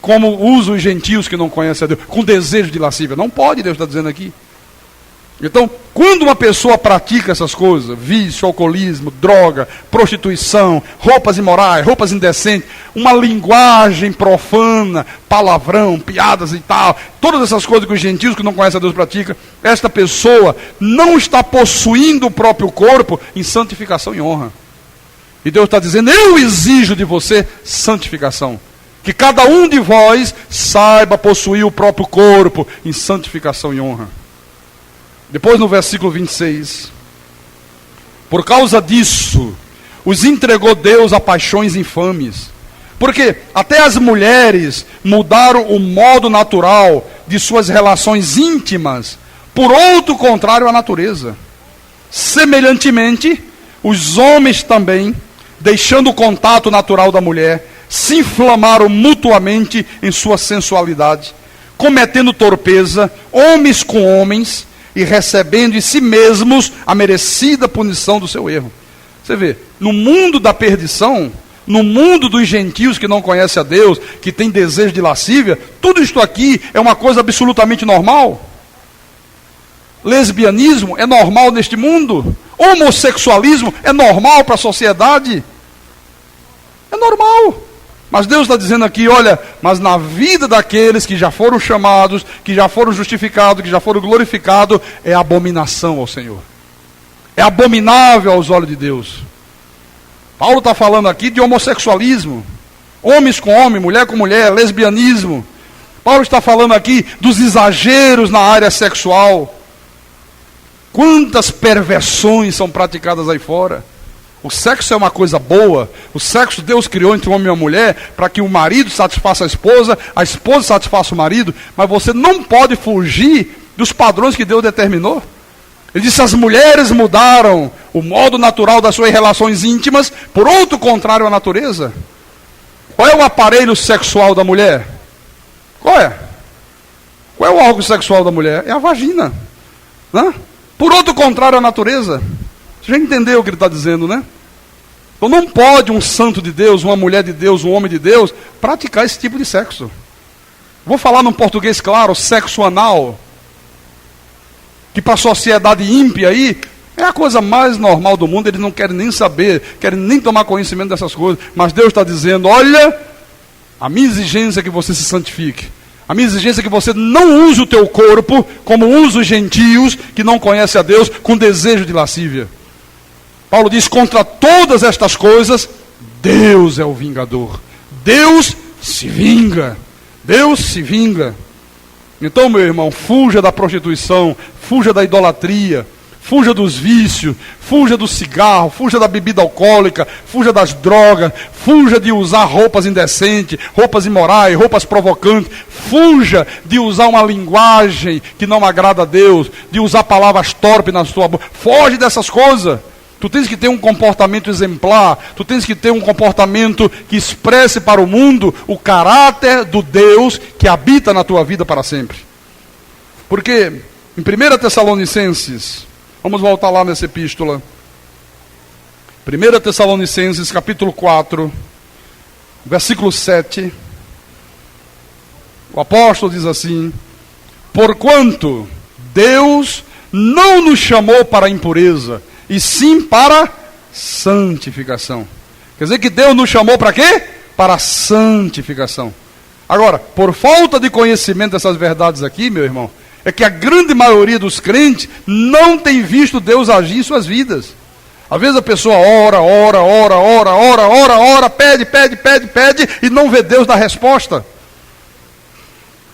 como usam os gentios que não conhecem a Deus, com desejo de lascívia. Não pode, Deus está dizendo aqui. Então, quando uma pessoa pratica essas coisas, vício, alcoolismo, droga, prostituição, roupas imorais, roupas indecentes, uma linguagem profana, palavrão, piadas e tal, todas essas coisas que os gentios que não conhecem a Deus praticam, esta pessoa não está possuindo o próprio corpo em santificação e honra. E Deus está dizendo, eu exijo de você santificação. Que cada um de vós saiba possuir o próprio corpo em santificação e honra. Depois no versículo 26. Por causa disso, os entregou Deus a paixões infames. Porque até as mulheres mudaram o modo natural de suas relações íntimas por outro contrário à natureza. Semelhantemente, os homens também, deixando o contato natural da mulher, se inflamaram mutuamente em sua sensualidade, cometendo torpeza, homens com homens, e recebendo em si mesmos a merecida punição do seu erro. Você vê, no mundo da perdição, no mundo dos gentios que não conhecem a Deus, que tem desejo de lascívia, tudo isto aqui é uma coisa absolutamente normal. Lesbianismo é normal neste mundo. Homossexualismo é normal para a sociedade. É normal. Mas Deus está dizendo aqui, olha, mas na vida daqueles que já foram chamados, que já foram justificados, que já foram glorificados, é abominação ao Senhor. É abominável aos olhos de Deus. Paulo está falando aqui de homossexualismo. Homens com homem, mulher com mulher, lesbianismo. Paulo está falando aqui dos exageros na área sexual. Quantas perversões são praticadas aí fora. O sexo é uma coisa boa. O sexo Deus criou entre o homem e a mulher para que o marido satisfaça a esposa satisfaça o marido, mas você não pode fugir dos padrões que Deus determinou. Ele disse, as mulheres mudaram o modo natural das suas relações íntimas por outro contrário à natureza. Qual é o aparelho sexual da mulher? Qual é? Qual é o órgão sexual da mulher? É a vagina, né? Por outro contrário à natureza. Você já entendeu o que ele está dizendo, né? Então não pode um santo de Deus, uma mulher de Deus, um homem de Deus, praticar esse tipo de sexo. Vou falar num português claro, sexo anal, que para a sociedade ímpia aí, é a coisa mais normal do mundo, eles não querem nem saber, querem nem tomar conhecimento dessas coisas, mas Deus está dizendo, olha, a minha exigência é que você se santifique. A minha exigência é que você não use o teu corpo como usa os gentios que não conhecem a Deus com desejo de lascívia. Paulo diz, contra todas estas coisas, Deus é o vingador. Deus se vinga. Deus se vinga. Então, meu irmão, fuja da prostituição, fuja da idolatria, fuja dos vícios, fuja do cigarro, fuja da bebida alcoólica, fuja das drogas, fuja de usar roupas indecentes, roupas imorais, roupas provocantes, fuja de usar uma linguagem que não agrada a Deus, de usar palavras torpes na sua boca. Foge dessas coisas. Tu tens que ter um comportamento exemplar, tu tens que ter um comportamento que expresse para o mundo o caráter do Deus que habita na tua vida para sempre. Porque Em 1 Tessalonicenses, vamos voltar lá nessa epístola. 1 Tessalonicenses, capítulo 4, versículo 7. O apóstolo diz assim: porquanto Deus não nos chamou para a impureza, e sim para santificação. Quer dizer que Deus nos chamou para quê? Para a santificação. Agora, por falta de conhecimento dessas verdades aqui, meu irmão, é que a grande maioria dos crentes não tem visto Deus agir em suas vidas. Às vezes a pessoa ora, pede, e não vê Deus dar resposta.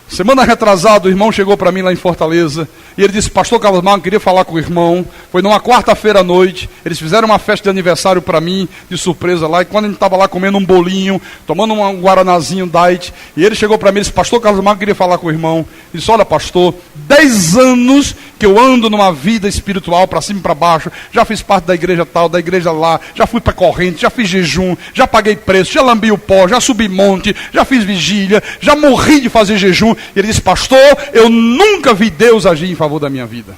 Semana retrasada, o irmão chegou para mim lá em Fortaleza, e ele disse: pastor Carlos Magno, queria falar com o irmão. Foi numa quarta-feira à noite, eles fizeram uma festa de aniversário para mim, de surpresa lá, e quando a gente estava lá comendo um bolinho, tomando um guaranazinho diet, e ele chegou para mim e disse: pastor Carlos Magno, queria falar com o irmão. Ele disse: olha pastor, 10 anos que eu ando numa vida espiritual, para cima e para baixo, já fiz parte da igreja tal, da igreja lá, já fui para corrente, já fiz jejum, já paguei preço, já lambi o pó, já subi monte, já fiz vigília, já morri de fazer jejum. E ele disse: pastor, eu nunca vi Deus agir em favor da minha vida.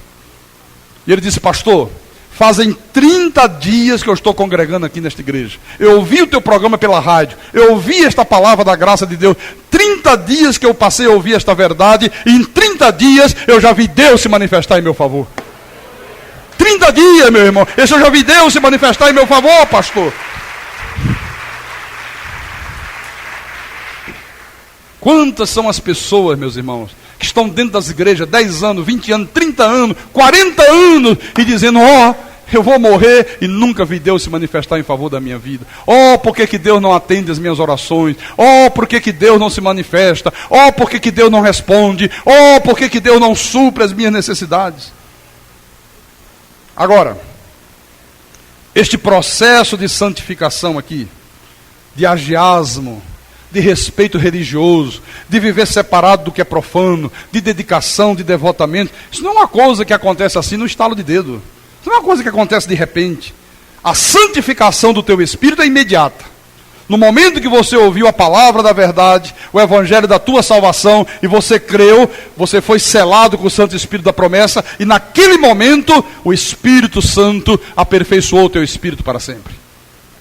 E ele disse: pastor, fazem 30 dias que eu estou congregando aqui nesta igreja. Eu ouvi o teu programa pela rádio, eu ouvi esta palavra da graça de Deus. 30 dias que eu passei a ouvir esta verdade, e em 30 dias eu já vi Deus se manifestar em meu favor. 30 dias, meu irmão, esse eu já vi Deus se manifestar em meu favor, pastor. Quantas são as pessoas, meus irmãos, que estão dentro das igrejas 10 anos, 20 anos, 30 anos, 40 anos, e dizendo: eu vou morrer e nunca vi Deus se manifestar em favor da minha vida. Por que Deus não atende as minhas orações? Por que Deus não se manifesta? Por que Deus não responde? Por que Deus não supre as minhas necessidades? Agora, este processo de santificação aqui, de agiasmo, de respeito religioso, de viver separado do que é profano, de dedicação, de devotamento, isso não é uma coisa que acontece assim no estalo de dedo. Isso não é uma coisa que acontece de repente. A santificação do teu espírito é imediata. No momento que você ouviu a palavra da verdade, o evangelho da tua salvação, e você creu, você foi selado com o Santo Espírito da promessa, e naquele momento o Espírito Santo aperfeiçoou o teu espírito para sempre.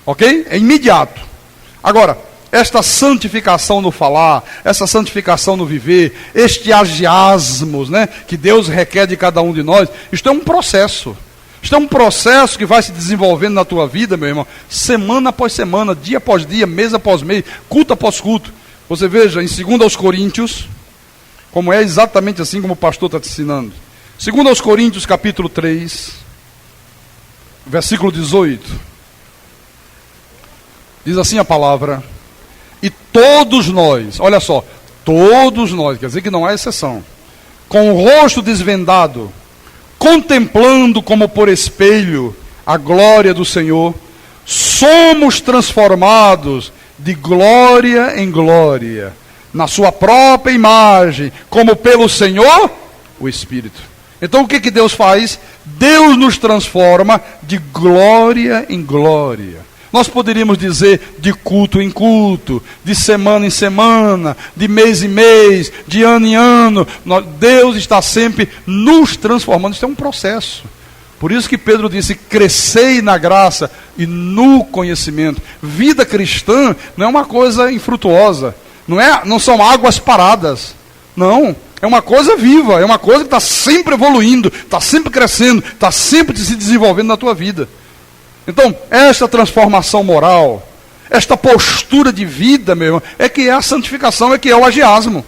Ok? É imediato. Agora, esta santificação no falar, essa santificação no viver, este agiasmos, que Deus requer de cada um de nós, isto é um processo. Isto é um processo que vai se desenvolvendo na tua vida, meu irmão, semana após semana, dia após dia, mês após mês, culto após culto. Você veja em 2 Coríntios, como é exatamente assim como o pastor está te ensinando. 2 Coríntios capítulo 3, versículo 18. Diz assim a palavra: e todos nós, olha só, todos nós, quer dizer que não há exceção, com o rosto desvendado, contemplando como por espelho a glória do Senhor, somos transformados de glória em glória, na sua própria imagem, como pelo Senhor, o Espírito. Então o que Deus faz? Deus nos transforma de glória em glória. Nós poderíamos dizer de culto em culto, de semana em semana, de mês em mês, de ano em ano. Deus está sempre nos transformando. Isso é um processo. Por isso que Pedro disse: crescei na graça e no conhecimento. Vida cristã não é uma coisa infrutuosa. Não são águas paradas. Não. É uma coisa viva. É uma coisa que está sempre evoluindo, está sempre crescendo, está sempre se desenvolvendo na tua vida. Então, esta transformação moral, esta postura de vida, meu irmão, é que é a santificação, é que é o agiasmo.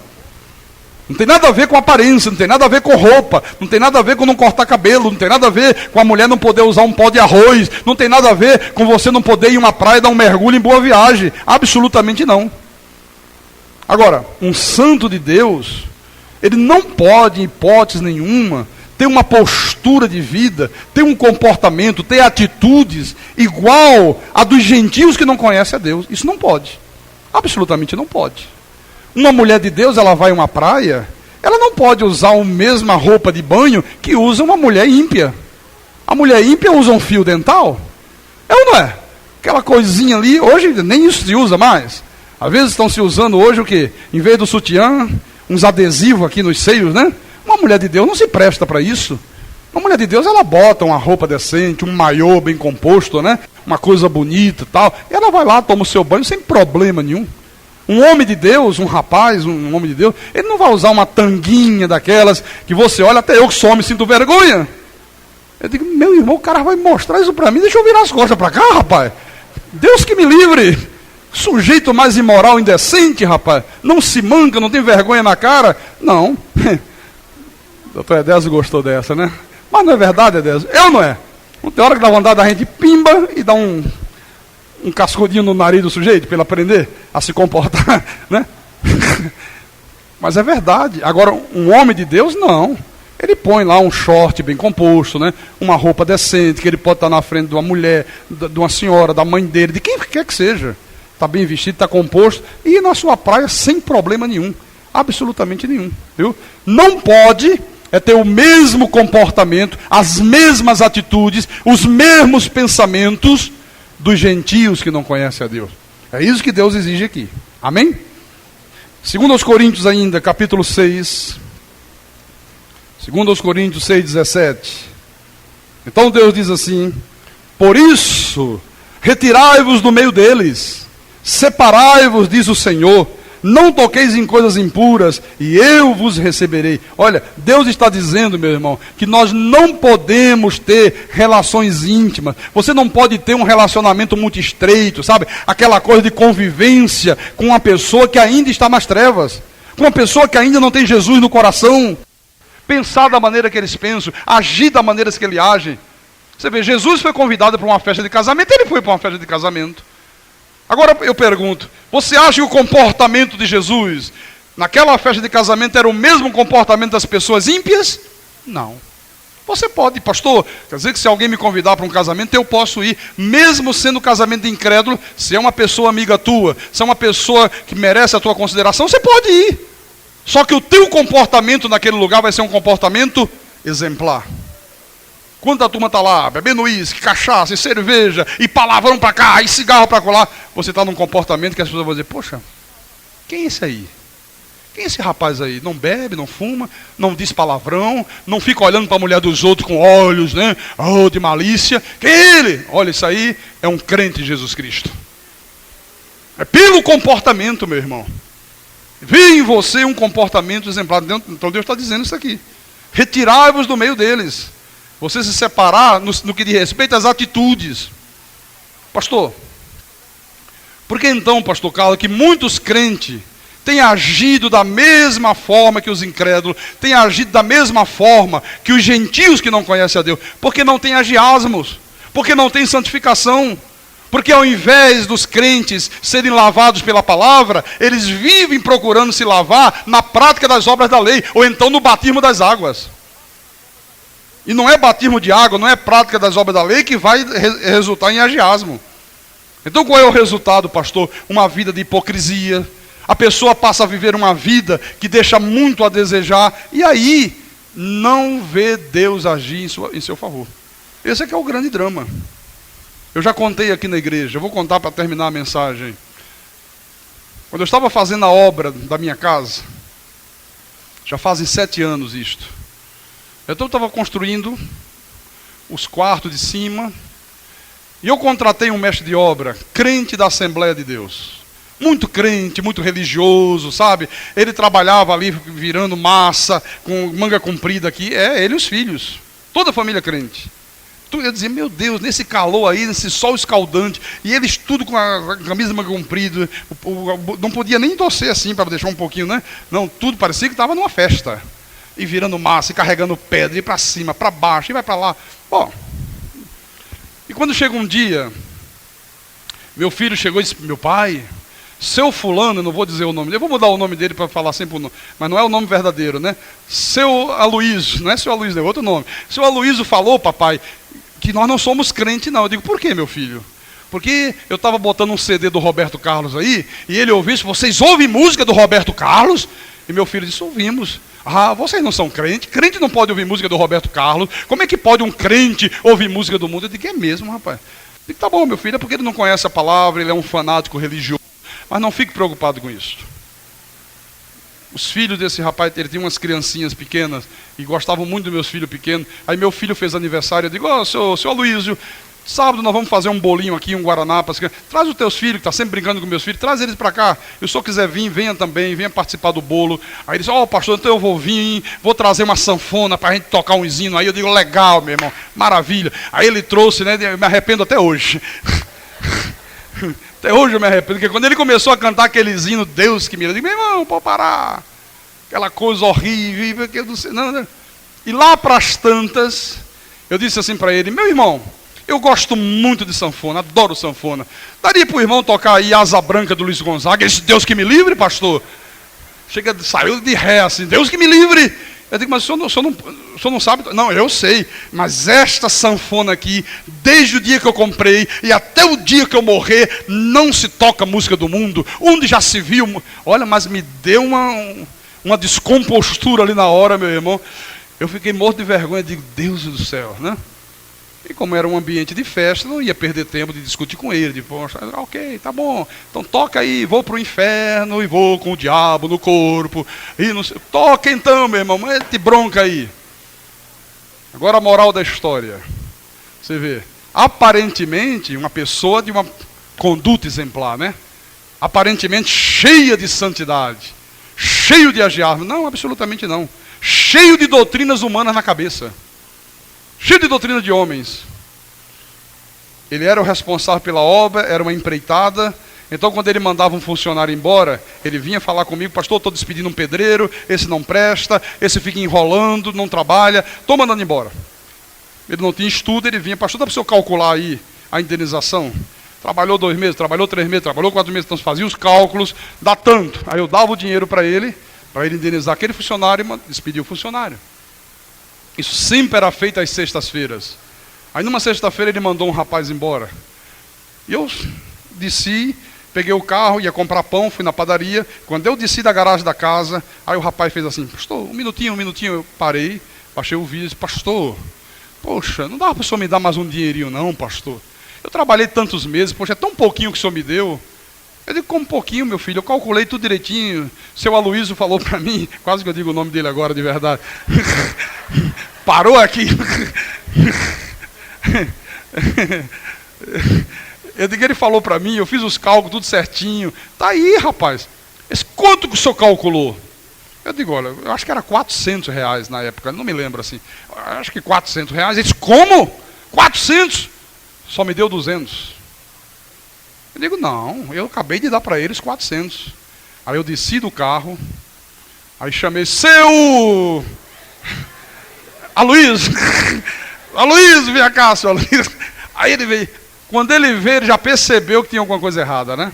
Não tem nada a ver com aparência, não tem nada a ver com roupa, não tem nada a ver com não cortar cabelo, não tem nada a ver com a mulher não poder usar um pó de arroz, não tem nada a ver com você não poder ir em uma praia e dar um mergulho em Boa Viagem. Absolutamente não. Agora, um santo de Deus, ele não pode, em hipótese nenhuma, ter uma postura de vida, ter um comportamento, ter atitudes igual a dos gentios que não conhecem a Deus. Isso não pode. Absolutamente não pode. Uma mulher de Deus, ela vai a uma praia, ela não pode usar a mesma roupa de banho que usa uma mulher ímpia. A mulher ímpia usa um fio dental? É ou não é? Aquela coisinha ali, hoje nem isso se usa mais. Às vezes estão se usando hoje o quê? Em vez do sutiã, uns adesivos aqui nos seios, Uma mulher de Deus não se presta para isso. Uma mulher de Deus, ela bota uma roupa decente, um maiô bem composto, né? Uma coisa bonita e tal. E ela vai lá, toma o seu banho sem problema nenhum. Um homem de Deus, um rapaz, um homem de Deus, ele não vai usar uma tanguinha daquelas que você olha, até eu que sou homem sinto vergonha. Eu digo, meu irmão, o cara vai mostrar isso para mim, deixa eu virar as costas para cá, rapaz. Deus que me livre. Sujeito mais imoral, indecente, rapaz. Não se manca, não tem vergonha na cara. Não. Doutor Edésio gostou dessa, né? Mas não é verdade, Edésio? Eu não é. Tem hora que dá vontade da gente pimba e dá um cascudinho no nariz do sujeito para ele aprender a se comportar, né? Mas é verdade. Agora, um homem de Deus, não. Ele põe lá um short bem composto, né? Uma roupa decente, que ele pode estar na frente de uma mulher, de uma senhora, da mãe dele, de quem quer que seja. Está bem vestido, está composto, e ir na sua praia sem problema nenhum. Absolutamente nenhum. Viu? Não pode ter o mesmo comportamento, as mesmas atitudes, os mesmos pensamentos dos gentios que não conhecem a Deus. É isso que Deus exige aqui. Amém? Segundo aos Coríntios ainda, capítulo 6. Segundo aos Coríntios 6:17. Então Deus diz assim: por isso, retirai-vos do meio deles, separai-vos, diz o Senhor, não toqueis em coisas impuras, e eu vos receberei. Olha, Deus está dizendo, meu irmão, que nós não podemos ter relações íntimas. Você não pode ter um relacionamento muito estreito, sabe? Aquela coisa de convivência com uma pessoa que ainda está nas trevas, com uma pessoa que ainda não tem Jesus no coração. Pensar da maneira que eles pensam, agir da maneira que eles agem. Você vê, Jesus foi convidado para uma festa de casamento, ele foi para uma festa de casamento. Agora eu pergunto, você acha que o comportamento de Jesus naquela festa de casamento era o mesmo comportamento das pessoas ímpias? Não. Você pode, pastor, quer dizer que se alguém me convidar para um casamento, eu posso ir, mesmo sendo casamento incrédulo, se é uma pessoa amiga tua, se é uma pessoa que merece a tua consideração, você pode ir. Só que o teu comportamento naquele lugar vai ser um comportamento exemplar. Quando a turma está lá, bebendo uísque, cachaça, e cerveja, e palavrão para cá, e cigarro para colar, você está num comportamento que as pessoas vão dizer, poxa, quem é esse aí? Quem é esse rapaz aí? Não bebe, não fuma, não diz palavrão, não fica olhando para a mulher dos outros com olhos, né? Oh, de malícia. Quem é ele? Olha, isso aí é um crente em Jesus Cristo. É pelo comportamento, meu irmão. Vê em você um comportamento exemplar. Então Deus está dizendo isso aqui. Retirai-vos do meio deles. Você se separar no que diz respeito às atitudes. Pastor, por que então, pastor Carlos, que muitos crentes têm agido da mesma forma que os incrédulos, têm agido da mesma forma que os gentios que não conhecem a Deus? Porque não tem agiasmos, porque não tem santificação. Porque ao invés dos crentes serem lavados pela palavra, eles vivem procurando se lavar na prática das obras da lei, ou então no batismo das águas. E não é batismo de água, não é prática das obras da lei que vai resultar em agiasmo. Então qual é o resultado, pastor? Uma vida de hipocrisia. A pessoa passa a viver uma vida que deixa muito a desejar, e aí não vê Deus agir em seu favor. Esse é que é o grande drama. Eu já contei aqui na igreja, eu vou contar para terminar a mensagem. Quando eu estava fazendo a obra da minha casa, já fazem 7 anos isto. Então eu estava construindo os quartos de cima, e eu contratei um mestre de obra, crente da Assembleia de Deus. Muito crente, muito religioso, sabe? Ele trabalhava ali virando massa, com manga comprida aqui, ele e os filhos. Toda a família crente. Eu dizia, meu Deus, nesse calor aí, nesse sol escaldante, e eles tudo com a camisa manga comprida, não podia nem torcer assim para deixar um pouquinho, né? Não, tudo parecia que estava numa festa. E virando massa, e carregando pedra, e para cima, para baixo, e vai para lá. Bom, e quando chega um dia, meu filho chegou e disse, meu pai, seu fulano, eu não vou dizer o nome dele, eu vou mudar o nome dele para falar sempre o nome, mas não é o nome verdadeiro, né? Seu Aloísio, não é seu Aloísio, é outro nome. Seu Aloísio falou, papai, que nós não somos crentes não. Eu digo, por que, meu filho? Porque eu estava botando um CD do Roberto Carlos aí, e ele ouviu isso, vocês ouvem música do Roberto Carlos? E meu filho disse, ouvimos. Ah, vocês não são crentes? Crente não pode ouvir música do Roberto Carlos. Como é que pode um crente ouvir música do mundo? Eu digo, é mesmo, rapaz. Eu digo, tá bom, meu filho, é porque ele não conhece a palavra, ele é um fanático religioso. Mas não fique preocupado com isso. Os filhos desse rapaz, ele tinha umas criancinhas pequenas e gostavam muito dos meus filhos pequenos. Aí meu filho fez aniversário, eu digo, seu Aloysio, sábado nós vamos fazer um bolinho aqui, um guaraná. Traz os teus filhos, que estão sempre brincando com meus filhos, traz eles para cá. E se o senhor quiser vir, venha também, venha participar do bolo. Aí ele disse, pastor, então eu vou vir, vou trazer uma sanfona para a gente tocar um hino. Aí eu digo, legal, meu irmão, maravilha. Aí ele trouxe, né, eu me arrependo até hoje. Até hoje eu me arrependo, porque quando ele começou a cantar aquele hino, Deus que me... Eu digo, meu irmão, pode parar. Aquela coisa horrível, que eu não sei, não. E lá para as tantas, eu disse assim para ele, meu irmão, eu gosto muito de sanfona, adoro sanfona. Daria para o irmão tocar aí Asa Branca do Luiz Gonzaga? Ele disse, Deus que me livre, pastor. Saiu de ré assim, Deus que me livre. Eu digo, mas o senhor não sabe? Não, eu sei, mas esta sanfona aqui, desde o dia que eu comprei e até o dia que eu morrer, não se toca música do mundo. Onde já se viu? Olha, mas me deu uma descompostura ali na hora, meu irmão. Eu fiquei morto de vergonha, digo, Deus do céu, né? E como era um ambiente de festa, não ia perder tempo de discutir com ele. Poxa, ok, tá bom. Então toca aí, vou para o inferno e vou com o diabo no corpo. E não sei, toca então, meu irmão, mete bronca aí. Agora a moral da história. Você vê, aparentemente uma pessoa de uma conduta exemplar, né? Aparentemente cheia de santidade, cheio de agiar. Não, absolutamente não. Cheio de doutrinas humanas na cabeça. Cheio de doutrina de homens. Ele era o responsável pela obra, era uma empreitada. Então quando ele mandava um funcionário embora, ele vinha falar comigo, pastor, estou despedindo um pedreiro, esse não presta, esse fica enrolando, não trabalha, estou mandando embora. Ele não tinha estudo, ele vinha, pastor, dá para o senhor calcular aí a indenização? Trabalhou 2 meses, trabalhou 3 meses, trabalhou 4 meses, então fazia os cálculos, dá tanto. Aí eu dava o dinheiro para ele indenizar aquele funcionário e despedir o funcionário. Isso sempre era feito às sextas-feiras. Aí numa sexta-feira ele mandou um rapaz embora. E eu desci, peguei o carro, ia comprar pão, fui na padaria. Quando eu desci da garagem da casa, aí o rapaz fez assim, pastor, um minutinho. Eu parei, baixei o vídeo e disse, pastor, poxa, não dava para o senhor me dar mais um dinheirinho não, pastor? Eu trabalhei tantos meses, poxa, é tão pouquinho que o senhor me deu. Eu digo, como pouquinho, meu filho, eu calculei tudo direitinho. Seu Aloysio falou para mim, quase que eu digo o nome dele agora de verdade. Parou aqui. Eu digo, ele falou para mim, eu fiz os cálculos tudo certinho. Tá aí, rapaz. Esse quanto que o senhor calculou? Eu digo, olha, eu acho que era R$400 na época, não me lembro assim. Eu acho que R$400. Ele disse, como? 400? Só me deu 200. Eu digo, não, eu acabei de dar para eles 400. Aí eu desci do carro, aí chamei, seu Aloysio, Aloysio, vem cá, seu Aloysio. Aí ele veio, quando ele veio, ele já percebeu que tinha alguma coisa errada, né?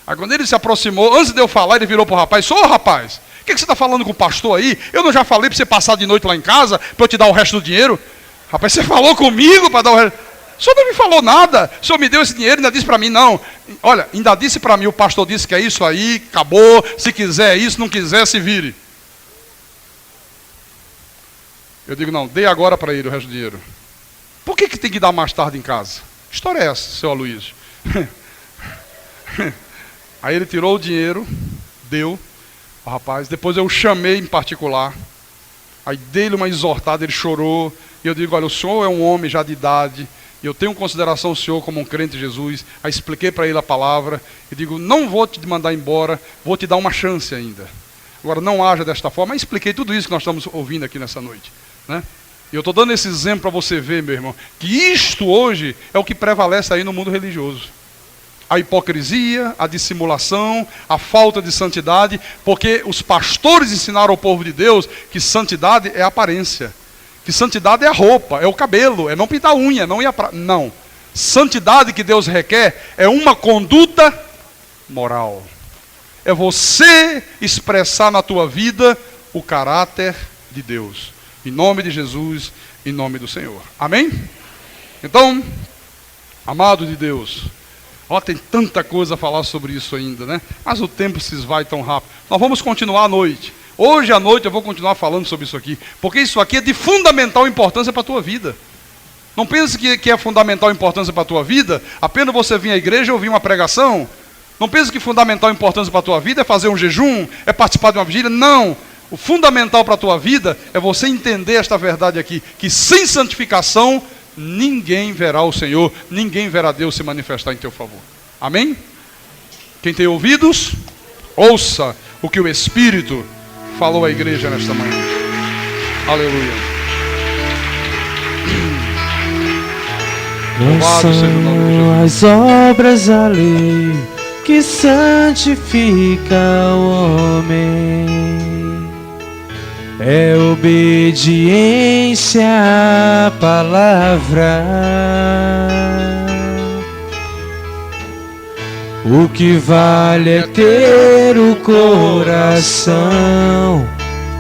Aí quando ele se aproximou, antes de eu falar, ele virou para o rapaz, ô rapaz, o que você está falando com o pastor aí? Eu não já falei para você passar de noite lá em casa, para eu te dar o resto do dinheiro? Rapaz, você falou comigo para dar o resto? O senhor não me falou nada, o senhor me deu esse dinheiro, ainda disse para mim, não. Olha, ainda disse para mim, o pastor disse que é isso aí, acabou, se quiser é isso, não quiser, se vire. Eu digo, não, dê agora para ele o resto do dinheiro. Por que tem que dar mais tarde em casa? Que história é essa, seu Aloysio? Aí ele tirou o dinheiro, deu ao rapaz, depois eu chamei em particular, aí dei-lhe uma exortada, ele chorou, e eu digo, olha, o senhor é um homem já de idade, eu tenho consideração o senhor como um crente de Jesus. Aí expliquei para ele a palavra. E digo, não vou te mandar embora, vou te dar uma chance ainda. Agora, não haja desta forma. Aí expliquei tudo isso que nós estamos ouvindo aqui nessa noite, né? E eu estou dando esse exemplo para você ver, meu irmão, que isto hoje é o que prevalece aí no mundo religioso. A hipocrisia, a dissimulação, a falta de santidade, porque os pastores ensinaram ao povo de Deus que santidade é aparência. Que santidade é a roupa, é o cabelo, é não pintar a unha, não ir à praia. Não. Santidade que Deus requer é uma conduta moral. É você expressar na tua vida o caráter de Deus. Em nome de Jesus, em nome do Senhor. Amém? Então, amado de Deus, ó, tem tanta coisa a falar sobre isso ainda, né? Mas o tempo se esvai tão rápido. Nós vamos continuar à noite. Hoje à noite eu vou continuar falando sobre isso aqui, porque isso aqui é de fundamental importância para a tua vida. Não pense que é fundamental importância para a tua vida, apenas você vir à igreja e ouvir uma pregação. Não pense que fundamental importância para a tua vida é fazer um jejum, é participar de uma vigília. Não. O fundamental para a tua vida é você entender esta verdade aqui, que sem santificação ninguém verá o Senhor, ninguém verá Deus se manifestar em teu favor. Amém? Quem tem ouvidos, ouça o que o Espírito falou à igreja nesta manhã. Aleluia. Louvado seja o nome de Jesus. As obras da lei que santifica o homem é obediência à palavra. O que vale é ter o coração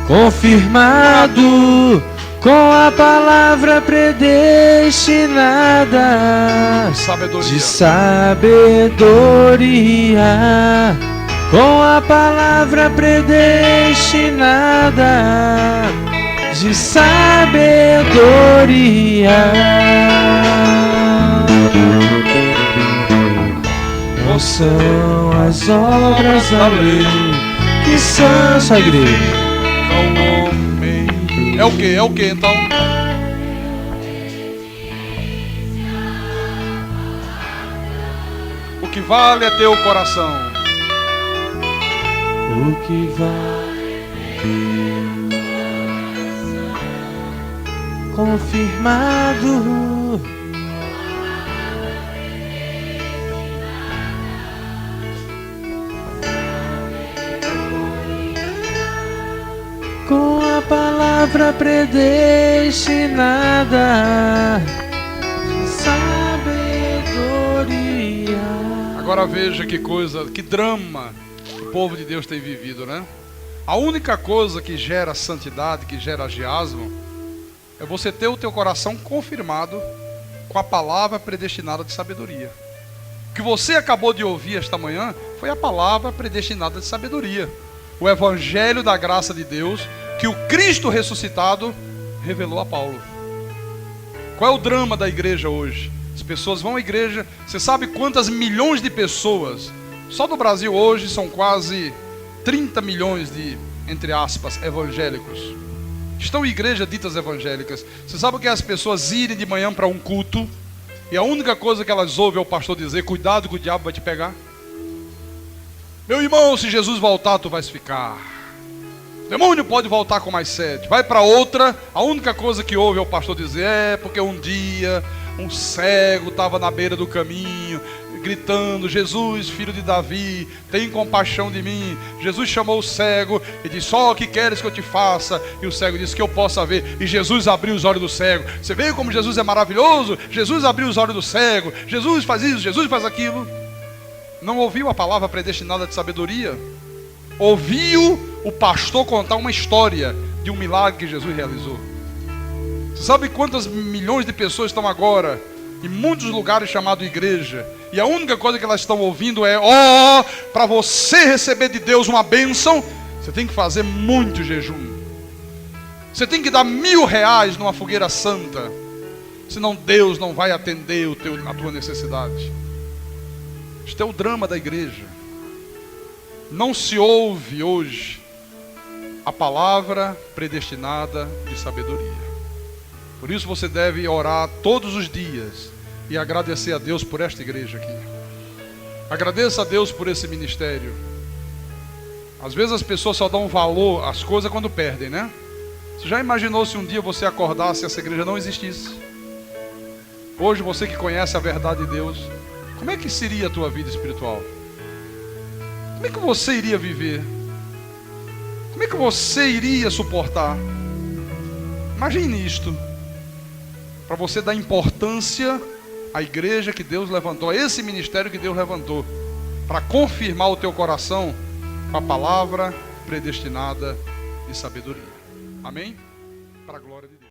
confirmado com a palavra predestinada de sabedoria, com a palavra predestinada de sabedoria. São as obras da lei que são essa igreja. É o que? É o que então? O que vale é ter o coração. O que vale confirmado com a palavra predestinada de sabedoria. Agora veja que coisa, que drama o povo de Deus tem vivido, né? A única coisa que gera santidade, que gera agiasmo, é você ter o teu coração confirmado com a palavra predestinada de sabedoria. O que você acabou de ouvir esta manhã foi a palavra predestinada de sabedoria. O evangelho da graça de Deus que o Cristo ressuscitado revelou a Paulo. Qual é o drama da igreja hoje? As pessoas vão à igreja, você sabe quantas milhões de pessoas, só no Brasil hoje são quase 30 milhões de, entre aspas, evangélicos. Estão em igrejas ditas evangélicas. Você sabe o que é as pessoas irem de manhã para um culto e a única coisa que elas ouvem é o pastor dizer: cuidado que o diabo vai te pegar. Meu irmão, se Jesus voltar, tu vais ficar. O demônio pode voltar com mais sede. Vai para outra, a única coisa que ouve é o pastor dizer: é porque um dia um cego estava na beira do caminho, gritando: Jesus, filho de Davi, tem compaixão de mim. Jesus chamou o cego e disse: só o que queres que eu te faça? E o cego disse: que eu possa ver. E Jesus abriu os olhos do cego. Você vê como Jesus é maravilhoso? Jesus abriu os olhos do cego. Jesus faz isso, Jesus faz aquilo. Não ouviu a palavra predestinada de sabedoria? Ouviu o pastor contar uma história de um milagre que Jesus realizou. Você sabe quantas milhões de pessoas estão agora em muitos lugares chamados igreja, e a única coisa que elas estão ouvindo é: para você receber de Deus uma bênção, você tem que fazer muito jejum. Você tem que dar R$1.000 numa fogueira santa, senão Deus não vai atender a tua necessidade. Este é o drama da igreja. Não se ouve hoje a palavra predestinada de sabedoria. Por isso você deve orar todos os dias e agradecer a Deus por esta igreja aqui. Agradeça a Deus por esse ministério. Às vezes as pessoas só dão valor às coisas quando perdem, né? Você já imaginou se um dia você acordasse e essa igreja não existisse? Hoje você que conhece a verdade de Deus, como é que seria a tua vida espiritual? Como é que você iria viver? Como é que você iria suportar? Imagine isto. Para você dar importância à igreja que Deus levantou, a esse ministério que Deus levantou, para confirmar o teu coração com a palavra predestinada de sabedoria. Amém? Para a glória de Deus.